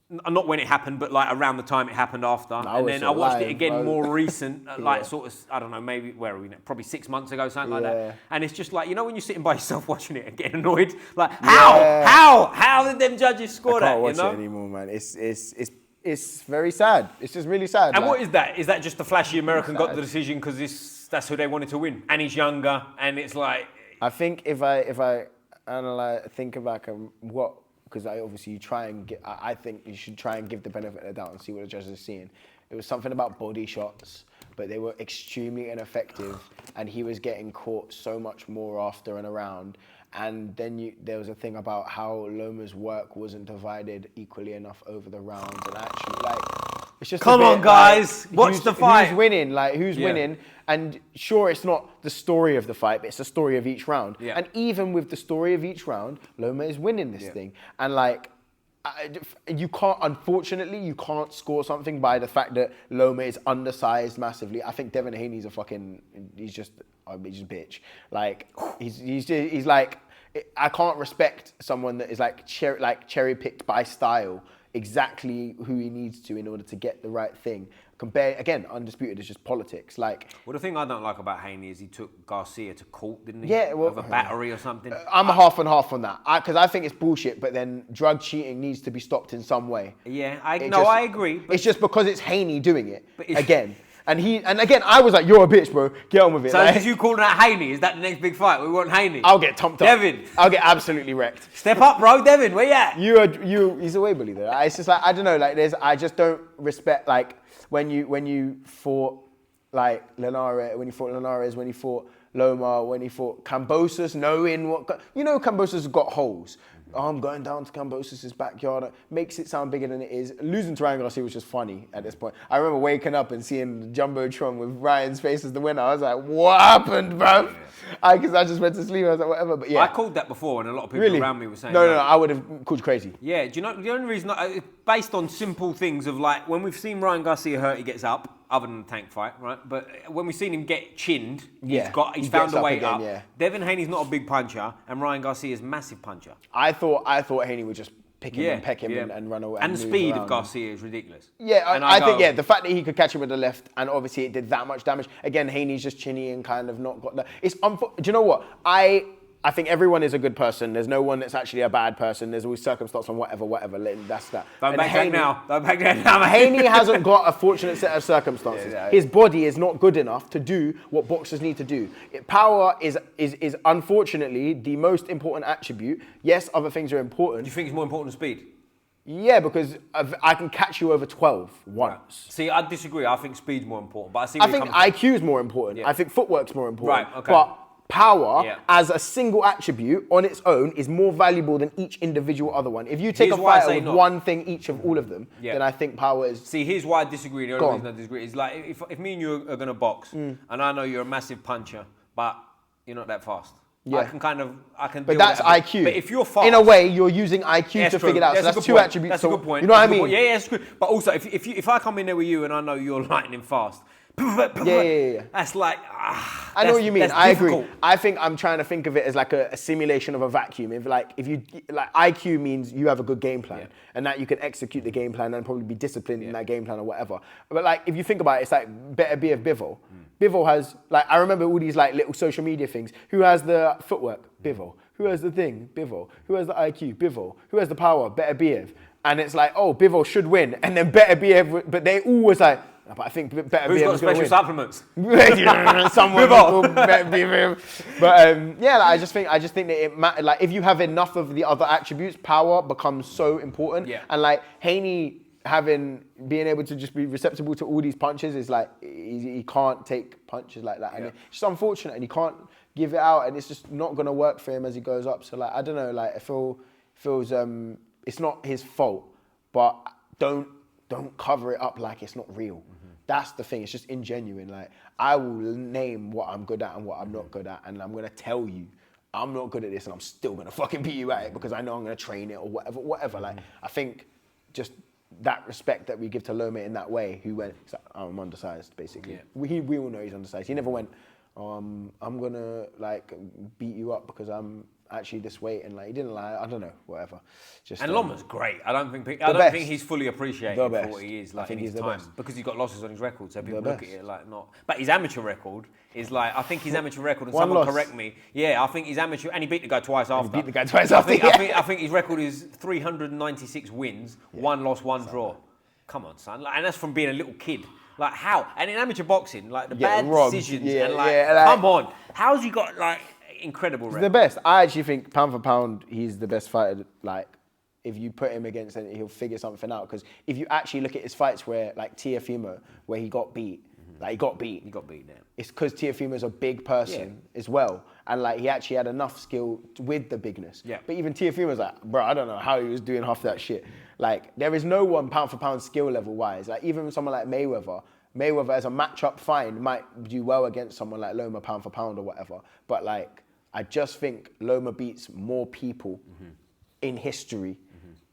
not when it happened, but like around the time it happened after. And then I watched it again more recent, like sort of, I don't know, maybe, where are we now? Probably 6 months ago, something like that. And it's just like, you know when you're sitting by yourself watching it and getting annoyed? Like, how did them judges score that? I can't watch it anymore, man. It's very sad. It's just really sad. And what is that? Is that just the flashy American got the decision because that's who they wanted to win? And he's younger, and it's like... I think if I think back and what... Because I think you should try and give the benefit of the doubt and see what the judges are seeing. It was something about body shots, but they were extremely ineffective, and he was getting caught so much more after and around. And then there was a thing about how Loma's work wasn't divided equally enough over the rounds, and actually, like, it's just come on, guys, watch the fight. Who's winning? Like, who's winning? And sure, it's not the story of the fight, but it's the story of each round. Yeah. And even with the story of each round, Loma is winning this thing. And like, unfortunately, you can't score something by the fact that Loma is undersized massively. I think Devin Haney's he's just a bitch. Like, he's like, I can't respect someone that is like cherry picked by style, exactly who he needs to in order to get the right thing. Again, undisputed, it's just politics. Like, well, the thing I don't like about Haney is he took Garcia to court, didn't he? Yeah, well, of a battery or something. I'm half and half on that, because I think it's bullshit. But then drug cheating needs to be stopped in some way. Yeah, I agree. It's just because it's Haney doing it again. And again, I was like, you're a bitch, bro. Get on with it. So like, you calling out Haney? Is that the next big fight? We want Haney. I'll get tumped up. Devin. I'll get absolutely wrecked. Step up, bro. Devin, where you at? He's a way bully though. It's just like, I don't know, like I just don't respect, like, when you fought like Linares, when you fought Loma, when he fought Kambosos, knowing Kambosos has got holes. I'm going down to Kambosos' backyard. Makes it sound bigger than it is. Losing to Ryan Garcia was just funny at this point. I remember waking up and seeing the Jumbotron with Ryan's face as the winner. I was like, what happened, bro? Because I just went to sleep. I was like, whatever. But yeah. I called that before, and a lot of people around me were saying No, I would have called you crazy. Yeah, do you know, the only reason, based on simple things of like, when we've seen Ryan Garcia hurt, he gets up, other than the tank fight, right? But when we've seen him get chinned, he's found a way up. Yeah. Devin Haney's not a big puncher, and Ryan Garcia's massive puncher. I thought Haney would just pick him and peck him and run away. And the speed of Garcia is ridiculous. Yeah, I think the fact that he could catch him with the left, and obviously it did that much damage. Again, Haney's just chinny and kind of not got that. Do you know what? I I think everyone is a good person. There's no one that's actually a bad person. There's always circumstance and whatever. That's that. Don't back down now. Don't back down now. Haney hasn't got a fortunate set of circumstances. His body is not good enough to do what boxers need to do. Power is unfortunately the most important attribute. Yes, other things are important. Do you think it's more important than speed? Yeah, because I can catch you over 12 once. Right. See, I disagree. I think speed's more important. But I think IQ is more important. Yeah. I think footwork's more important. Right, okay. But power as a single attribute on its own is more valuable than each individual other one. If you take a fighter with one thing each of all of them, then I think power is... See, here's why I disagree. The only reason I disagree is like, if me and you are going to box, and I know you're a massive puncher, but you're not that fast. Yeah. I can. But that's IQ. But if you're fast, in a way, you're using IQ to figure it out. So that's two attributes. That's a good point. You know what I mean? Yeah, it's good. But also, if I come in there with you and I know you're lightning fast, that's like. I know what you mean. I agree. I think I'm trying to think of it as like a simulation of a vacuum. If you IQ means you have a good game plan and that you can execute the game plan and probably be disciplined in that game plan or whatever. But like if you think about it, it's like better be of Bivol. Bivol has I remember all these like little social media things. Who has the footwork? Bivol. Who has the thing? Bivol. Who has the IQ? Bivol. Who has the power? Better Biev. And it's like, oh, Bivol should win, and then Better Biev, but they always like. But I think Better Who's Biev got special supplements? Someone called Better Biev. But I just think that it matters. Like if you have enough of the other attributes, power becomes so important. Yeah. And like Haney being able to just be receptible to all these punches is like he can't take punches like that, and it's just unfortunate, and he can't give it out, and it's just not gonna work for him as he goes up. So like I don't know, like I feels it's not his fault, but don't cover it up like it's not real. That's the thing. It's just ingenuine. Like I will name what I'm good at and what I'm not good at, and I'm gonna tell you I'm not good at this, and I'm still gonna fucking beat you at it because I know I'm gonna train it or whatever. Like I think just that respect that we give to Loma in that way, who went, I'm undersized, basically. Yeah. We all know he's undersized. He never went, I'm gonna like beat you up because I'm actually this weight, and like he didn't lie. I don't know, whatever. And Loma's great. I don't think he's fully appreciated for what he is like in his time because he's got losses on his record. So people look at it like not. But his amateur record is like I think his amateur record, and someone correct me. Yeah, I think his amateur, and he beat the guy twice after. I think his record is 396 wins, 1 loss, 1 draw. Come on, son, and that's from being a little kid. Like how? And in amateur boxing, like the bad decisions and come on, how's he got like incredible record? He's the best. I actually think pound for pound, he's the best fighter. Like if you put him against it, he'll figure something out. Because if you actually look at his fights where like Teofimo, where he got beat, like he got beat. Yeah. It's because Teofimo's a big person as well. And like he actually had enough skill with the bigness. Yeah. But even Teofimo's like, bro, I don't know how he was doing half that shit. Like there is no one pound for pound skill level wise. Like even someone like Mayweather as a matchup fine might do well against someone like Loma pound for pound or whatever. But like I just think Loma beats more people in history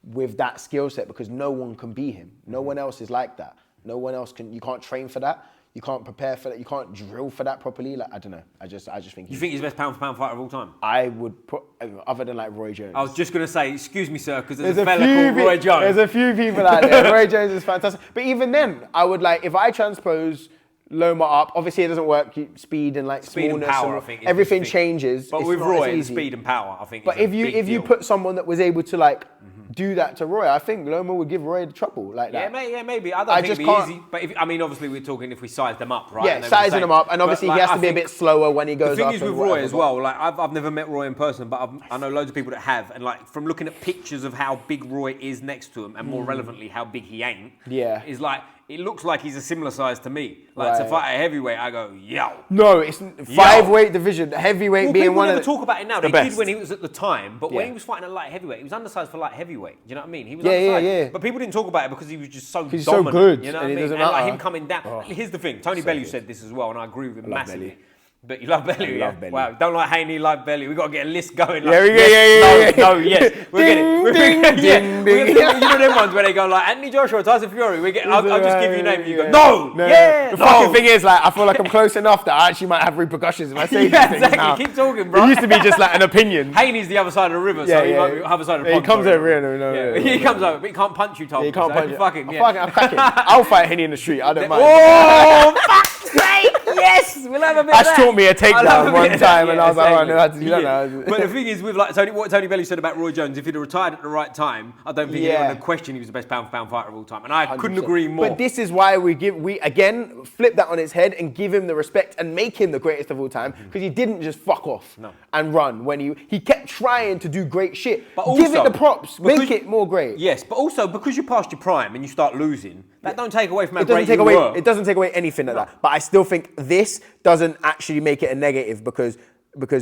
with that skill set because no one can beat him. No one else is like that. No one else can. You can't train for that. You can't prepare for that. You can't drill for that properly. Like I don't know. I just think. You think he's the best pound for pound fighter of all time? I would put other than like Roy Jones. I was just gonna say, excuse me, sir, because there's a fella called Roy Jones. There's a few people out there. Roy Jones is fantastic. But even then, I would like if I transpose Loma up. Obviously, it doesn't work. Speed and like speed smallness and power. I think everything changes. But with Roy, speed and power, I think. But if you put someone that was able to like do that to Roy, I think Loma would give Roy the trouble like that. Yeah, maybe. I don't think it'd be easy. But obviously, we're talking if we size them up, right? Yeah, sizing them up, and obviously he has to be a bit slower when he goes up. The thing is with Roy as well. Like I've never met Roy in person, but I know loads of people that have, and like from looking at pictures of how big Roy is next to him, and more relevantly, how big he ain't. Yeah, is like. It looks like he's a similar size to me. Like to fight a heavyweight, I go, yo. No, it's 5-weight division. Heavyweight being one of the... People never talk about it now. They did when he was at the time, but when he was fighting a light heavyweight, he was undersized for light heavyweight. Do you know what I mean? He was undersized. Yeah. But people didn't talk about it because he was just so dominant. So good. You know what I mean? And like him coming down. Oh. Here's the thing. Tony Bellew said this as well, and I agree with him massively. Belly. But you love Bellew, yeah? Bellew. Wow, don't like Haney, like Bellew. We've got to get a list going. Like, yeah. Yes. We're getting you know them ones where they go like, Anthony Joshua, Tyson Fury. I'll just give you a name and you go, no. The fucking thing is, like, I feel like I'm close enough that I actually might have repercussions if I say these things now. Keep talking, bro. It used to be just like an opinion. Haney's the other side of the river, so he might be the other side of the pond. He comes over here. He comes over, but he can't punch you, Tom. He can't punch you. Fuck him, I'll crack him. I'll fight Haney in the street, I don't mind. Oh, fuck's sake! Yes! We'll have a bit of Ash that. taught me a I'll have takedown a one bit of time, that, and I was like, oh, I know how to do that Yeah. now. But the thing is, with like what Tony Bellew said about Roy Jones, if he'd have retired at the right time, I don't think anyone would question he was the best pound-for-pound fighter of all time. And I couldn't agree more. But this is why we again flip that on its head and give him the respect and make him the greatest of all time, because he didn't just fuck off and run when he kept trying to do great shit. But give it the props, make it more great. Yes, but also because you're past your prime and you start losing, that don't take away from how great you were. It doesn't take away anything like that. But I still think this doesn't actually make it a negative, because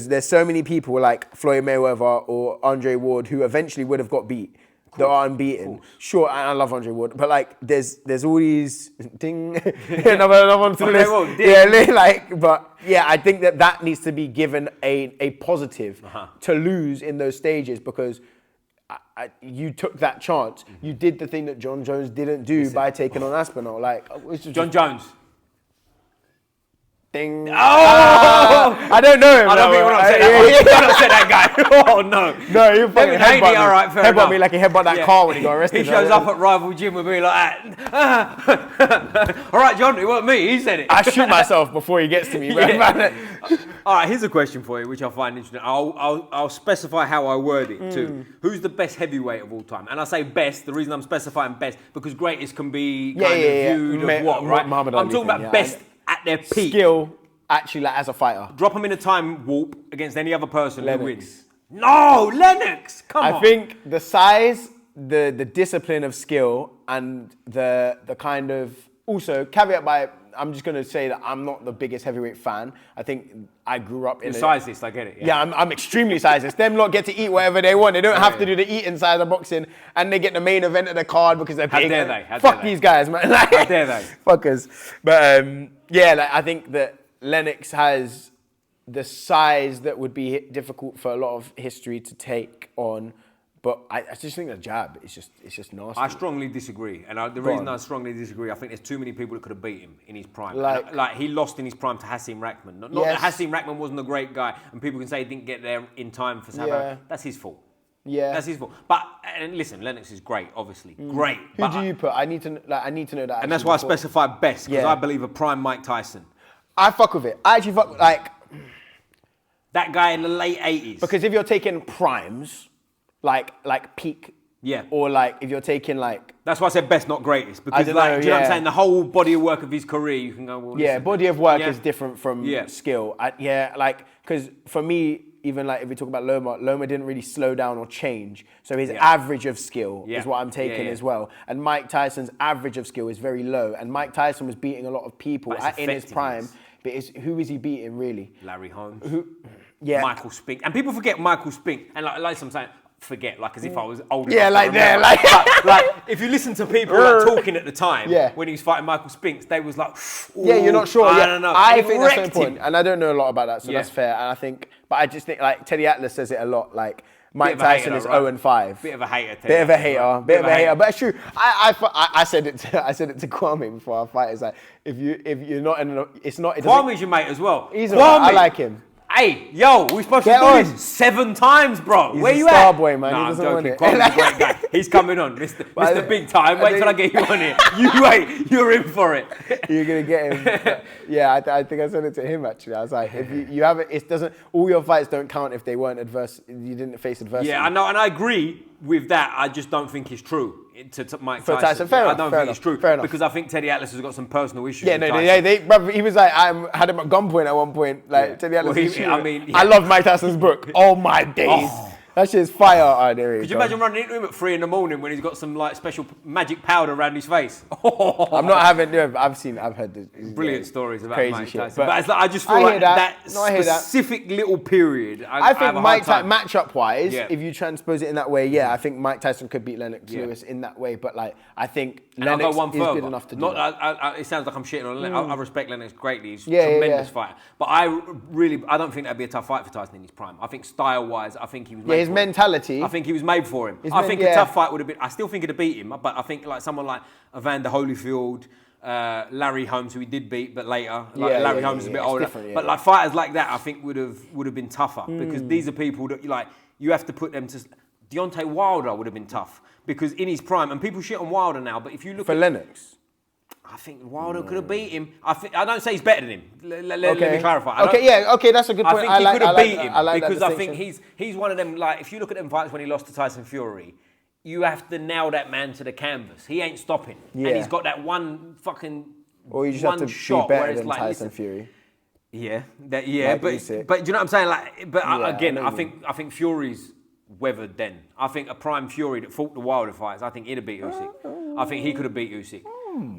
there's so many people like Floyd Mayweather or Andre Ward who eventually would have got beat. That are unbeaten. Sure, and I love Andre Ward, but like there's all these ding another one to the list. Yeah, I think that needs to be given a positive to lose in those stages, because you took that chance. You did the thing that John Jones didn't do by taking on Aspinall. Like John Jones. Ding. Oh! I don't know him. I don't think we're not saying that one. You're not saying that guy. Oh, no. No, you fucking headbutt me. All right, fair enough. Me like he headbutt that car when he got arrested. He shows up at rival gym with me like that. All right, John, it wasn't me. He said it. I shoot myself before he gets to me. All right, here's a question for you, which I find interesting. I'll specify how I word it too. Who's the best heavyweight of all time? And I say best. The reason I'm specifying best, because greatest can be kind of viewed of what, right? I'm talking about best at their peak. Skill, actually, like, as a fighter. Drop him in a time warp against any other person who wins. No, Lennox! Come on. I think the size, the discipline of skill, and the kind of... Also, caveat by... I'm just going to say that I'm not the biggest heavyweight fan. I think I grew up in... You're sizeless, I get it. Yeah, I'm extremely sizeless. Them lot get to eat whatever they want. They don't have to do the eating side of boxing, and they get the main event of the card because they're big. How dare they? Fuck these guys, man. How dare they? Fuckers. But I think that Lennox has the size that would be difficult for a lot of history to take on. But I just think the jab is just nasty. I strongly disagree, and the reason I strongly disagree, I think there's too many people that could have beat him in his prime. Like he lost in his prime to Hasim Rahman. Not that Hasim Rahman wasn't a great guy, and people can say he didn't get there in time for Sabo. That's his fault. Yeah, that's his fault. But and listen, Lennox is great, obviously, great. Who do you put? I need to know that. And that's why I specify best, because I believe a prime Mike Tyson. I fuck with it. I actually fuck like that guy in the late 80s. Because if you're taking primes. Like peak, or like if you're taking like. That's why I said best, not greatest, because do you know what I'm saying? The whole body of work of his career, you can go. Well, listen, body of work is different from skill. Because for me, even like if we talk about Loma didn't really slow down or change. So his average of skill is what I'm taking as well. And Mike Tyson's average of skill is very low. And Mike Tyson was beating a lot of people in his prime. But who is he beating really? Larry Holmes. Michael Spink. And people forget Michael Spink. And like I'm saying. Forget, like as if I was older. Yeah, like there, like if you listen to people like talking at the time when he was fighting Michael Spinks, they was like, you're not sure. I don't know. I think that's so important, and I don't know a lot about that, so that's fair. And I just think like Teddy Atlas says it a lot. Like Mike Tyson is 0-5. Bit of a hater. Bit of a hater. But it's true. I said it to Kwame before our fight. It's like if you're not in, it's not. Kwame's your mate as well. He's I like him. Hey, yo, we're supposed to do this 7 times, bro. He's Where you at? Star boy, man. Nah, he doesn't I'm joking. want it. Kwame's a great guy. He's coming on. Mr. Big Time. Wait till I get you on here. You wait. You're in for it. You're going to get him. I think I said it to him, actually. I was like, if you have it doesn't, all your fights don't count if they weren't you didn't face adversity. Yeah, I know, and I agree with that. I just don't think it's true. To Mike Tyson. Tyson. Fair enough, I don't think it's true. Because I think Teddy Atlas has got some personal issues. Yeah, he was like, I had him at gunpoint at one point. Like, Teddy Atlas. I love Mike Tyson's book. Oh my days. That shit's fire. Could you imagine running into him at 3 a.m. when he's got some like special magic powder around his face? I'm not having. I've heard this. Brilliant stories about crazy Mike shit. Tyson. But it's like, I just feel like that specific little period. I think Mike Tyson, matchup wise, if you transpose it in that way, I think Mike Tyson could beat Lennox Lewis in that way. But like, I think Lennox is good enough to do that. It sounds like I'm shitting on Lennox. I respect Lennox greatly. He's a tremendous fighter. But I don't think that'd be a tough fight for Tyson in his prime. I think style wise, I think he was. His mentality. I think he was made for him. I think a tough fight would have been. I still think it'd have beat him, but I think like someone like Evander Holyfield, Larry Holmes, who he did beat, but later. Larry Holmes is a bit older. But like fighters like that, I think would have been tougher because these are people that you have to put them to. Deontay Wilder would have been tough because in his prime, and people shit on Wilder now, but if you look for Lennox. I think Wilder could have beat him. I don't say he's better than him. Let me clarify. That's a good point. I think he could have beat him because I think distinction. he's one of them. Like if you look at them fights when he lost to Tyson Fury, you have to nail that man to the canvas. He ain't stopping, and he's got that one fucking or you just one have to shot be better where it's than like, Tyson Fury. Yeah, but do you know what I'm saying? Like, but again, I think Fury's weathered then. I think a prime Fury that fought the Wilder fights, I think he'd have beat Usyk. I think he could have beat Usyk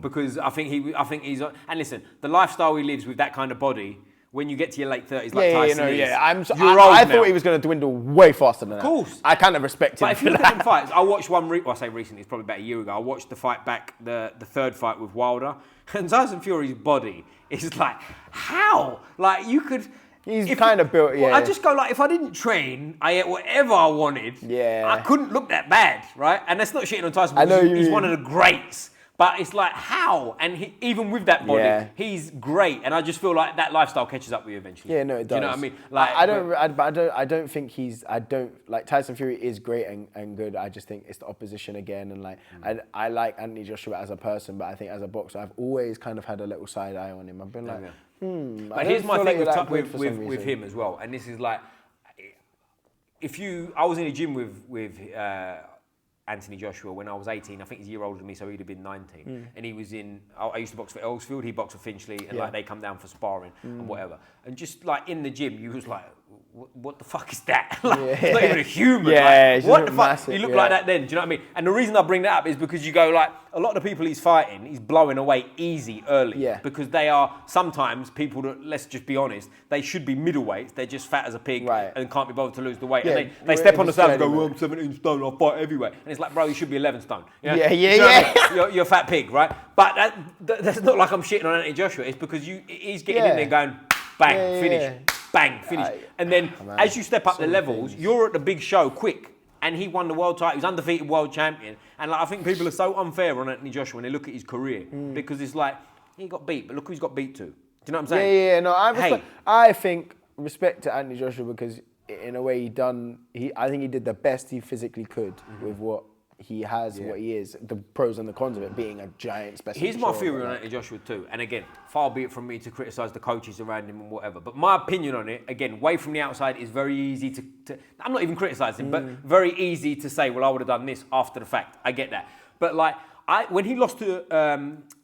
because I think he's. And listen, the lifestyle he lives with that kind of body. When you get to your late 30s, like Tyson is, I thought he was going to dwindle way faster than that. Of course. I kind of respect him. But if you look at them fights, I watched one, I say recently, it's probably about a year ago, I watched the fight back, the third fight with Wilder, and Tyson Fury's body is like, how? Like, you could... He's kind of built, yeah. I just go like, if I didn't train, I ate whatever I wanted, I couldn't look that bad, right? And that's not shitting on Tyson, because he's one of the greats. But it's like, how? And even with that body, he's great. And I just feel like that lifestyle catches up with you eventually. Yeah, no, it does. Do you know what I mean? Like, I don't think like Tyson Fury is great and good. I just think it's the opposition again. And like, I like Anthony Joshua as a person, but I think as a boxer, I've always kind of had a little side eye on him. I've been like, But here's my thing with him as well. And this is like, I was in a gym with Anthony Joshua when I was 18. I think he's a year older than me, so he'd have been 19. And he was I used to box for Earlsfield, he boxed for Finchley, and like they come down for sparring and whatever. And just like in the gym, you was like, what the fuck is that? Like, it's not even a human. Like, what the fuck? Massive, you look like that then, do you know what I mean? And the reason I bring that up is because you go like, a lot of the people he's fighting, he's blowing away easy early. Yeah. Because they are sometimes people that, let's just be honest, they should be middleweights, they're just fat as a pig and can't be bothered to lose the weight. Yeah, And they step on the scale and go, well, I'm 17 stone, I'll fight heavyweight. And it's like, bro, you should be 11 stone. You know? You're a fat pig, right? But that's not like I'm shitting on Anthony Joshua. It's because he's getting in there going, bang, finish. Bang, finish. And then as you step up the levels, you're at the big show quick. And he won the world title. He was undefeated world champion. And like, I think people are so unfair on Anthony Joshua when they look at his career. Because it's like, he got beat, but look who he's got beat to. Do you know what I'm saying? I think respect to Anthony Joshua because in a way I think he did the best he physically could with what he has, what he is, the pros and the cons of it being a giant specimen. Here's my theory on Anthony Joshua too. And again, far be it from me to criticise the coaches around him and whatever. But my opinion on it, again, way from the outside, is very easy to I'm not even criticising, but very easy to say, well, I would have done this after the fact. I get that. But like, when he lost to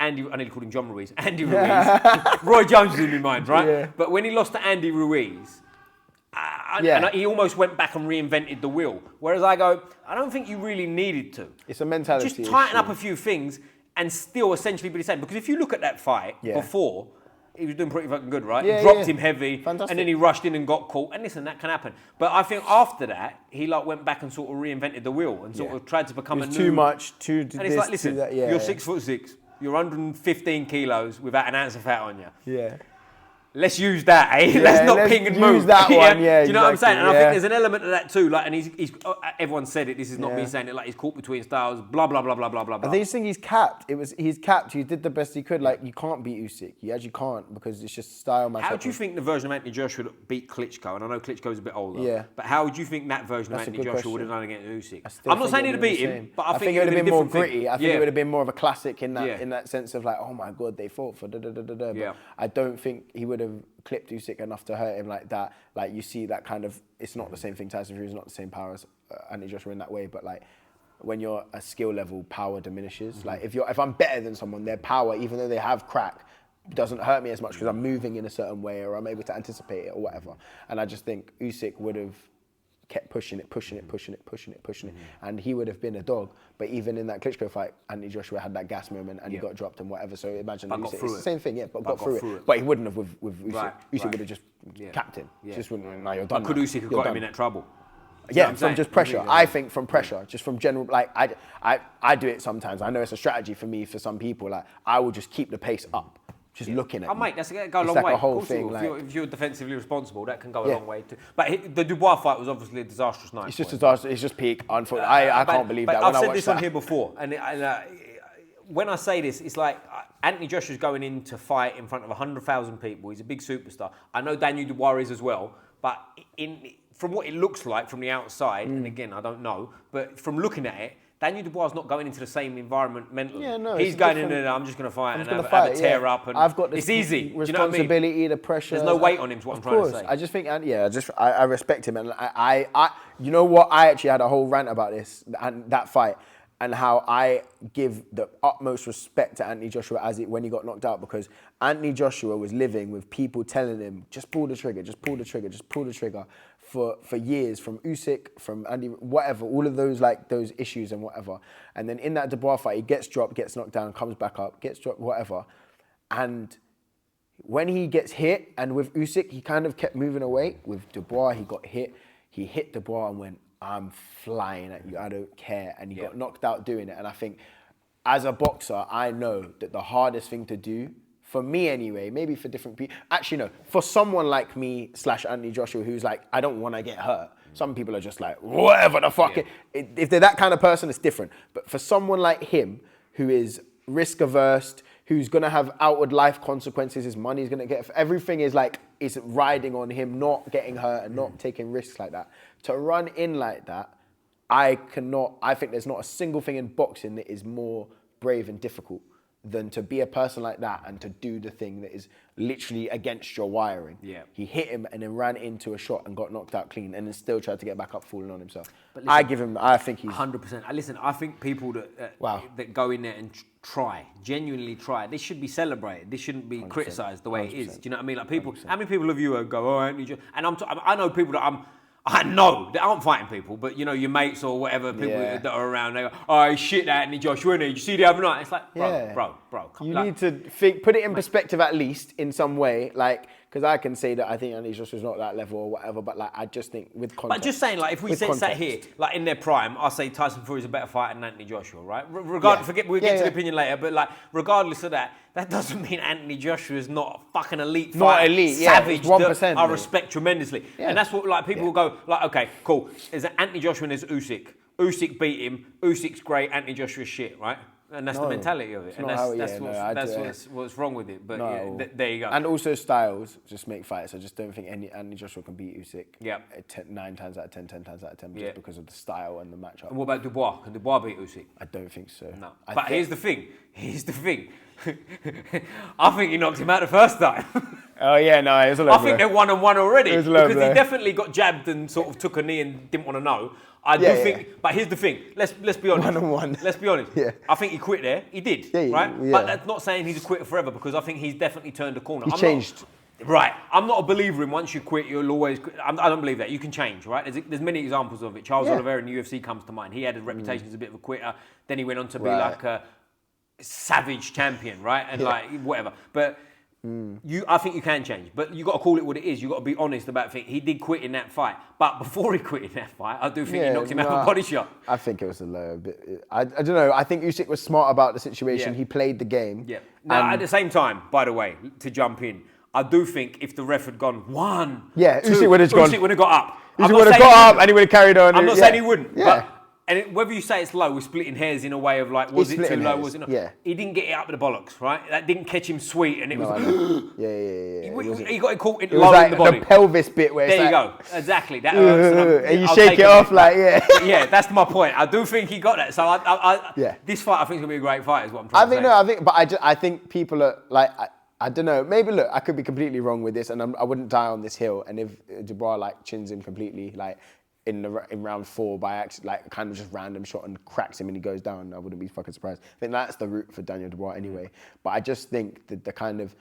Andy, I nearly called him John Ruiz, Andy Ruiz. Roy Jones is in my mind, right? Yeah. But when he lost to Andy Ruiz, and he almost went back and reinvented the wheel. Whereas I go, I don't think you really needed to. It's a mentality Just tighten up a few things and still essentially be the same. Because if you look at that fight before, he was doing pretty fucking good, right? Yeah, Dropped him heavy, fantastic. And then he rushed in and got caught. And listen, that can happen. But I think after that, he like went back and sort of reinvented the wheel and sort of tried to become a new... too much, And it's like, listen, you're 6'6", you're 115 kilos without an ounce of fat on you. Yeah. Let's use that, eh? Let's not ping and move. Use that one, Do you know what I'm saying? And I think there's an element of that too. Like, and he's everyone said it. This is not me saying it. Like, he's caught between styles. Blah blah blah blah blah blah. I think he's capped. He's capped. He did the best he could. Like, you can't beat Usyk. You actually can't because it's just style match. How do you think the version of Anthony Joshua that beat Klitschko? And I know Klitschko's a bit older. Yeah. But how would you think that version of Anthony Joshua would have done against Usyk? I'm not saying he'd have beat him, but I think it would have been more gritty. Thing. I think it would have been more of a classic in that sense of like, oh my god, they fought for da da da da da. But I don't think he would have clipped Usyk enough to hurt him like that. Like, you see that kind of, it's not the same thing. Tyson Fury is not the same power as Anthony Joshua in that way, but like, when you're a skill level, power diminishes. Like, if I'm better than someone, their power, even though they have crack, doesn't hurt me as much because I'm moving in a certain way or I'm able to anticipate it or whatever. And I just think Usyk would have kept pushing it, and he would have been a dog. But even in that Klitschko fight, Anthony Joshua had that gas moment and he got dropped and whatever. So imagine Usyk, it's the same thing, but got through it. But he wouldn't have with Usyk. Right, Usyk would have just capped him. Just wouldn't. No, you're done. Could Usyk have got him in that trouble? Yeah, from just pressure. I think from pressure, just from general. Like, I do it sometimes. I know it's a strategy for me. For some people, like, I will just keep the pace up. Just looking at. Oh, mate, that's going to go a long way. It's like a whole thing. If you're defensively responsible, that can go a long way too. But the Dubois fight was obviously a disastrous night. It's just disastrous. It's just peak. Unfortunately, I can't believe that. I've said this on here before, and when I say this, it's like Anthony Joshua's going in to fight in front of 100,000 people. He's a big superstar. I know Daniel Dubois is as well, but from what it looks like from the outside, and again, I don't know, but from looking at it, Daniel Dubois is not going into the same environment mentally. Yeah, no, he's it's going in different. there, I'm just going to fight I'm and just have gonna a fight, tear up. And I've got this it's easy. Do you know what I responsibility, mean? the pressure. There's no weight on him, is what I'm trying to say. I just think, I respect him. And I, you know what? I actually had a whole rant about this and that fight and how I give the utmost respect to Anthony Joshua when he got knocked out, because Anthony Joshua was living with people telling him, just pull the trigger, just pull the trigger, just pull the trigger for years, from Usyk, from Andy, whatever, all of those those issues and whatever. And then in that Dubois fight, he gets dropped, gets knocked down, comes back up, gets dropped, whatever. And when he gets hit, and with Usyk, he kind of kept moving away. With Dubois, he got hit. He hit Dubois and went, I'm flying at you, I don't care. And he got knocked out doing it. And I think, as a boxer, I know that the hardest thing to do, for me anyway, maybe for different people, actually no, for someone like me / Anthony Joshua, who's like, I don't want to get hurt. Some people are just like, whatever the fuck. Yeah. If they're that kind of person, it's different. But for someone like him, who is risk averse, who's going to have outward life consequences, his money's going to get, everything is riding on him not getting hurt and not taking risks like that. To run in like that, I think there's not a single thing in boxing that is more brave and difficult than to be a person like that and to do the thing that is literally against your wiring. Yeah. He hit him and then ran into a shot and got knocked out clean and then still tried to get back up, falling on himself. But listen, I think he's 100%. Listen, I think people that go in there and genuinely try, this should be celebrated. This shouldn't be criticised the way 100%. It is. Do you know what I mean? Like people, 100%. How many people of you go, oh, Anthony Joshua, and I know people that I know they aren't fighting people, but you know, your mates or whatever, people that are around, they go, oh, shit, that Anthony Joshua, did you see the other night? It's like, bro. You need to put it in perspective at least in some way, because I can say that I think Anthony Joshua's not that level or whatever, but I just think with context. But just saying, if we sat here, in their prime, I say Tyson Fury's a better fighter than Anthony Joshua, right? We'll get to the opinion later, but regardless of that, that doesn't mean Anthony Joshua is not a fucking elite fighter. Not elite, savage, 1%. That I respect tremendously. Yeah. And that's what people will go, okay, cool. There's Anthony Joshua and there's Usyk. Usyk beat him. Usyk's great. Anthony Joshua's shit, right? And that's the mentality of it. And that's what's wrong with it. But there you go. And also styles just make fights. I just don't think Anthony Joshua can beat Usyk. Yeah. 9 times out of 10, 10 times out of 10, just because of the style and the matchup. And what about Dubois? Can Dubois beat Usyk? I don't think so. No. But here's the thing. I think he knocked him out the first time. Oh yeah, no, it was a low I think they're 1-1 already. Because he definitely got jabbed and sort of took a knee and didn't want to know. I do think, but here's the thing. Let's be honest. 1-1. Let's be honest. Yeah. I think he quit there. He did, right? Yeah. But that's not saying he's a quitter forever, because I think he's definitely turned a corner. He changed. Right. I'm not a believer in once you quit, you'll always. I don't believe that. You can change, right? There's many examples of it. Charles Oliveira in the UFC comes to mind. He had a reputation as a bit of a quitter. Then he went on to be like a savage champion, right? And whatever. But I think you can change, but you got to call it what it is. You got to be honest about things. He did quit in that fight, but before he quit in that fight, I do think he knocked him out with a body shot. I think it was a low bit. I don't know. I think Usyk was smart about the situation. He played the game. Yeah. Now, at the same time, by the way, to jump in, I do think if the ref had gone 1, 2, Usyk would have got up. Usyk would have got up and he would have carried on. I'm not saying he wouldn't, but. And whether you say it's low, we're splitting hairs in a way of was it too low, was it not? Yeah. He didn't get it up with the bollocks, right? That didn't catch him sweet, and it was. Yeah. He got it caught in low in the body. The pelvis bit where there you go. Exactly. That hurts. And you shake it off Yeah, that's my point. I do think he got that. So this fight I think is gonna be a great fight. Is what I'm trying to say. I think people are I don't know. Maybe look, I could be completely wrong with this, and I wouldn't die on this hill. And if Dubois chins him completely, in round 4 by accident, kind of just random shot and cracks him and he goes down, I wouldn't be fucking surprised. I think that's the route for Daniel Dubois anyway. But I just think that the kind of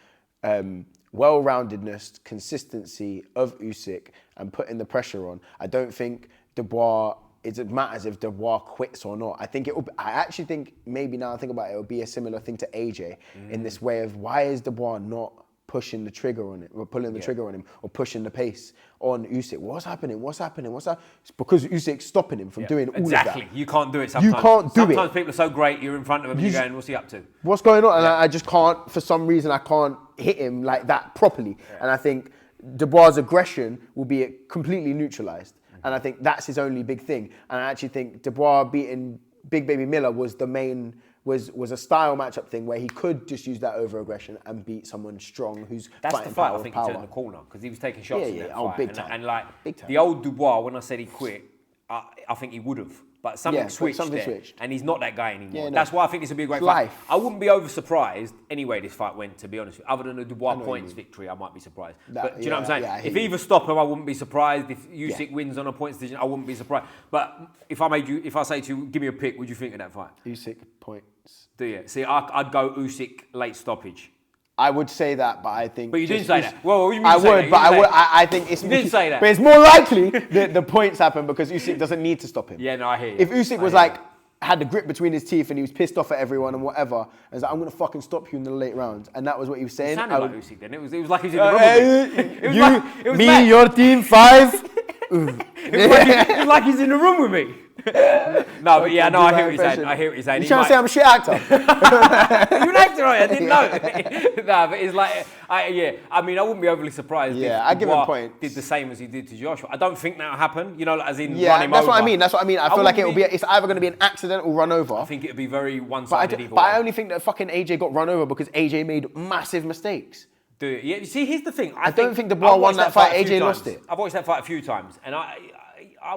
well-roundedness, consistency of Usyk and putting the pressure on, I don't think Dubois, it matters if Dubois quits or not. I actually think maybe now I think about it, it'll be a similar thing to AJ in this way of why is Dubois not pushing the trigger on it, or pulling the trigger on him, or pushing the pace on Usyk. What's happening? It's because Usyk's stopping him from doing all of that. Exactly. You can't do it sometimes. You can't do it. Sometimes people are so great, you're in front of him and you're going, what's he up to? What's going on? And I just can't, for some reason, I can't hit him like that properly. Yeah. And I think Dubois' aggression will be completely neutralised. And I think that's his only big thing. And I actually think Dubois beating Big Baby Miller was the main... was a style matchup thing where he could just use that over aggression and beat someone strong who's that's fighting the fight power I think with he turned the corner because he was taking shots in that fight. Big time. And the old Dubois, when I said he quit, I think he would have. but something Yeah, switched something there, switched. and he's not that guy anymore. Yeah, no. That's why I think this would be a great Life. fight. I wouldn't be over surprised anyway this fight went, to be honest with you. Other than the Dubois points victory, I might be surprised. But do you know what I'm saying? yeah, I hear If you. either stop him, I wouldn't be surprised. If Usyk wins on a points decision, I wouldn't be surprised. But if I say to you, give me a pick, what do you think of that fight? Usyk points. Do you? See, I'd go Usyk late stoppage. I would say that, but I think. But you didn't say that. Well, what do you mean I you say would, that? but You didn't say I think it's. You didn't say that. But it's more likely that the points happen because Usyk doesn't need to stop him. Yeah, no, I hear you. If Usyk was like had the grip between his teeth and he was pissed off at everyone and whatever, and was like, I'm gonna fucking stop you in the late rounds, and that was what he was saying. It sounded like Usyk then. It was like he was in the room with me. It was You, like, it was me, like, your team, 5. it was like he's in the room with me. No, but yeah, no, I hear what you're saying. I hear what you're saying. You trying to say I'm a shit actor? You're an actor, right? I didn't know. Nah, but it's like, I mean, I wouldn't be overly surprised if I give him Dubois points. did the same as he did to Joshua. I don't think that'll happen, you know, as in run Yeah, him that's over. what I mean. That's what I mean. I feel like wouldn't it's either going to be an accidental run over. I think it'd be very But one-sided either I way. only think that fucking AJ got run over because AJ made massive mistakes. Yeah, see, here's the thing. I don't think Dubois I've won watched that fight, a few AJ times. lost it. I've watched that fight a few times, and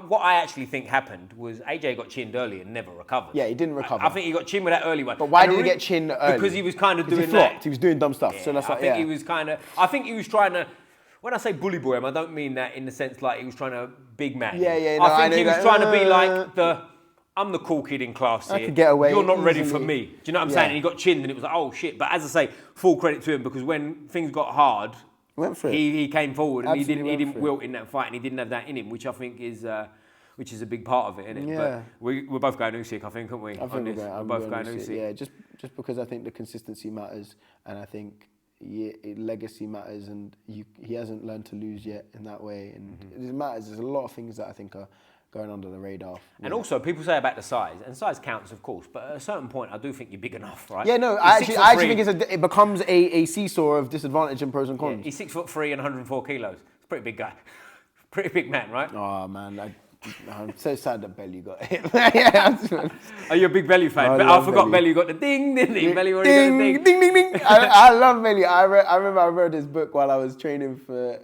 what I actually think happened was AJ got chinned early and never recovered. Yeah, he didn't recover. I think he got chinned with that early one. But why did he get chinned early? Because he was kind of doing he flopped. that. He was doing dumb stuff. So that's I like, think he was kind of. I think he was trying to. When I say bully boy him, I don't mean that in the sense like he was trying to big man. Yeah, him. no, I think I he know was that. trying to be like I'm the cool kid in class here. I could get away You're not ready easily. for me. Do you know what I'm saying? And he got chinned, and it was like, oh shit. But as I say, full credit to him because when things got hard, went for it. he came forward and Absolutely he didn't went for it. wilt in that fight, and he didn't have that in him, which I think is a big part of it, isn't it? Yeah. But we're both going Usyk, I think, aren't we? I think we're both going Usyk. Yeah, just because I think the consistency matters, and I think legacy matters, and he hasn't learned to lose yet in that way, and it matters. There's a lot of things that I think are going under the radar. And also, people say about the size, and size counts, of course, but at a certain point, I do think you're big enough, right? Yeah, no, He's I actually 6'3". think it becomes a seesaw of disadvantage and pros and cons. Yeah, he's 6'3" and 104 kilos. It's a pretty big guy. Pretty big man, right? Oh man, I'm so sad that Bellew got hit. Yeah, Are you a big Bellew fan? But I forgot Bellew got the ding, didn't he? Bellew already got the ding. Ding, ding, ding. I love Bellew. I remember I read his book while I was training for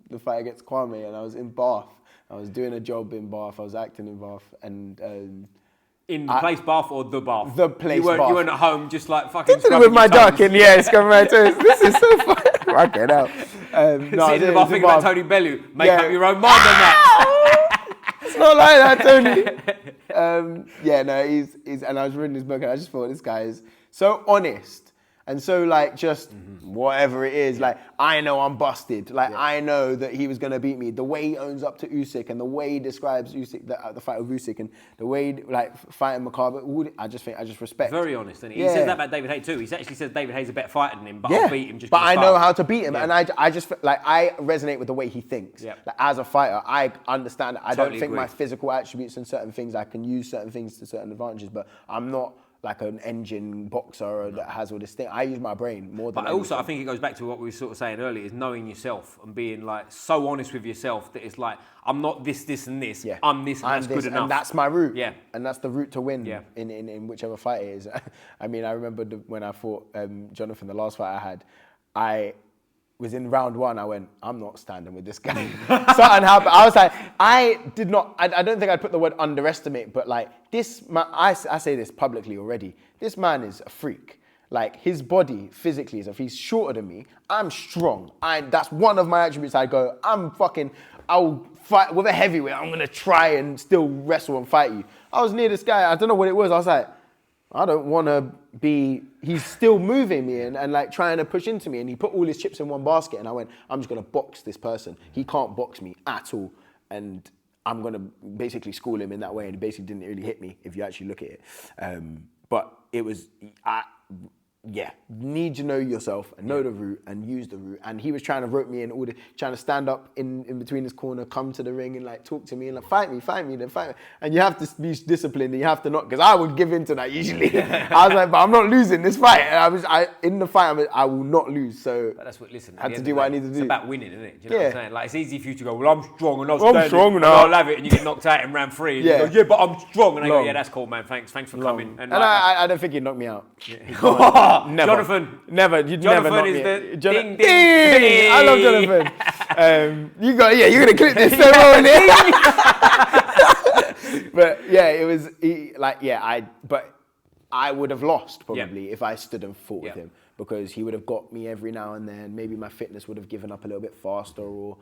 the fight against Kwame, and I was in Bath. I was doing a job in Bath. I was acting in Bath, and in the place Bath or the Bath? The place Bath. You weren't at home just like fucking with my duck and scrubbing my toes. This is so fun. Fucking hell. Sitting in the Bath thinking about Tony Bellew. Make up your own mind on that. It's not like that, Tony. He's and I was reading his book and I just thought this guy is so honest and so like just whatever it is. Like I know I'm busted. Like I know that he was gonna beat me. The way he owns up to Usyk and the way he describes Usyk, the fight with Usyk, and the way like fighting Makabe, I just respect. Very honest, and he says that about David Haye too. He actually says David Hayes a better fighter than him, but I'll beat him just. But I know how to beat him, and I just like I resonate with the way he thinks. Yeah. Like as a fighter, I understand. I Totally don't think agree. my physical attributes and certain things I can use certain things to certain advantages, but I'm not like an engine boxer that has all this thing. I use my brain more than. But also, I think it goes back to what we were sort of saying earlier: is knowing yourself and being like so honest with yourself that it's like I'm not this, this, and this. Yeah. I'm this, and that's good enough. And that's my route. Yeah. And that's the route to win. Yeah. In whichever fight it is. I mean, I remember when I fought Jonathan, the last fight I had, I was in round 1, I went, I'm not standing with this guy. Something happened. I was like, I don't think I'd put the word underestimate, but like this man, I say this publicly already, this man is a freak. Like his body physically is, if he's shorter than me, I'm strong. That's one of my attributes. I'll fight with a heavyweight. I'm gonna try and still wrestle and fight you. I was near this guy, I don't know what it was. I was like, I don't want to be, he's still moving me and like trying to push into me, and he put all his chips in one basket, and I went, I'm just going to box this person. He can't box me at all, and I'm going to basically school him in that way, and he basically didn't really hit me if you actually look at it. But it was, need to know yourself and know the route and use the route. And he was trying to rope me in, trying to stand up in between his corner, come to the ring and like talk to me and like fight me, then fight me. And you have to be disciplined and you have to not, because I would give in to that usually. I was like, but I'm not losing this fight. And in the fight, I will not lose. So but that's what, listen, I had to do what I need to do. It's about winning, isn't it? Do you know what I'm saying? Like, it's easy for you to go, well, I'm strong and I'll have it, and you get knocked out in round 3. And you go, but I'm strong. And I go, yeah, that's cool, man. Thanks for coming. And I don't think he'd knock me out. Never. Jonathan. Never. You'd Jonathan never knock is me. the Ding. ding. I love Jonathan. You're gonna clip this so well in But yeah, it was but I would have lost probably if I stood and fought with him, because he would have got me every now and then. Maybe my fitness would have given up a little bit faster, or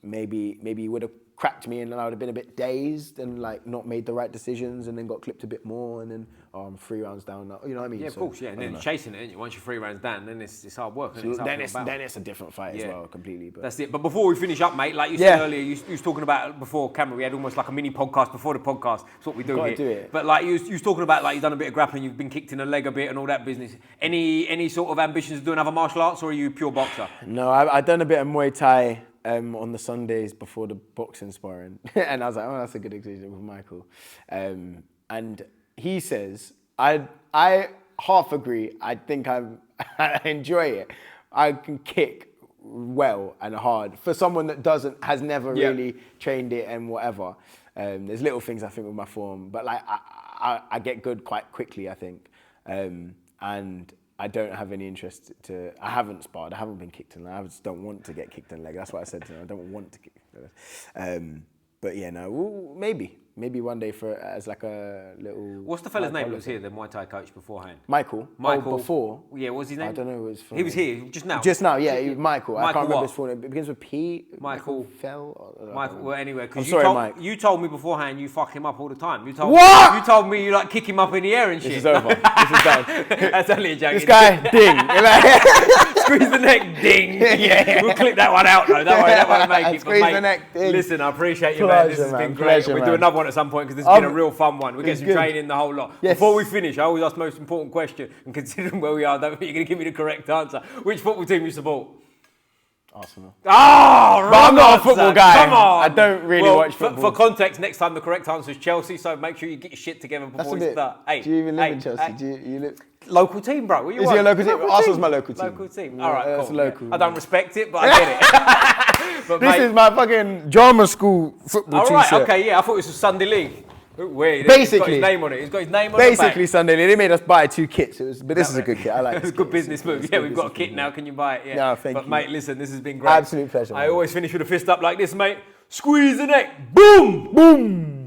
maybe he would have cracked me and I would have been a bit dazed and like not made the right decisions and then got clipped a bit more, and then I'm 3 rounds down now. You know what I mean? Yeah, of course, yeah. And then chasing it, once you're 3 rounds down, then it's hard work. So then it's a different fight as well, completely. But that's it. But before we finish up, mate, like you said earlier, you was talking about before camera, we had almost like a mini podcast before the podcast. That's what we do here. Do it. But like you was talking about, like you've done a bit of grappling, you've been kicked in the leg a bit and all that business. Any sort of ambitions to do another martial arts, or are you a pure boxer? No, I've done a bit of Muay Thai on the Sundays before the boxing sparring. And I was like, oh, that's a good example with Michael. And he says, I half agree. I think I enjoy it. I can kick well and hard for someone that has never really trained it and whatever. There's little things I think with my form, but like I get good quite quickly, I think. And I don't have any interest I haven't sparred, I haven't been kicked in the leg, I just don't want to get kicked in the leg. That's what I said to him, I don't want to kick in the leg. But yeah, no, maybe one day as like a little... What's the fella's name that was here, the Muay Thai coach beforehand? Michael. Oh, before? Yeah, what was his name? I don't know his full name. He was here, just now? Just now, yeah, Michael. I can't remember his full name. It begins with P. Michael Fell? Michael, well, anyway, because Mike. You told me beforehand you fuck him up all the time. You told me you like kick him up in the air and shit. This is over. This is done. That's only a joke. This guy, ding. Squeeze the neck, ding. Yeah. We'll clip that one out though. Don't worry, that won't make it. Squeeze the neck, ding. Listen, I appreciate you, man. This has been great. We'll do another one at some point because this has been a real fun one. We'll get some training, the whole lot. Yes. Before we finish, I always ask the most important question, and considering where we are, I don't think you're going to give me the correct answer. Which football team you support? Arsenal. Oh, but I'm not a football guy. Come on. I don't really watch football. For context, next time the correct answer is Chelsea, so make sure you get your shit together before we start. Do you even live in Chelsea? Do you live... Local team, bro. Is he a local team? Arsenal's my local team. Local team. All right, that's cool. local. Yeah. I don't respect it, but I get it. But this is my fucking drama school football t-shirt. All right, okay, yeah. I thought it was a Sunday League. Weird. Basically. He's got his name on it. He's got his name on it. Basically, Sunday League. They made us buy 2 kits. But this is a good kit. I like it. It's a good business move. Yeah, we've got a kit now. Can you buy it? Yeah. No, thank you. But mate, listen, this has been great. Absolute pleasure. I always finish with a fist up like this, mate. Squeeze the neck. Boom! Boom!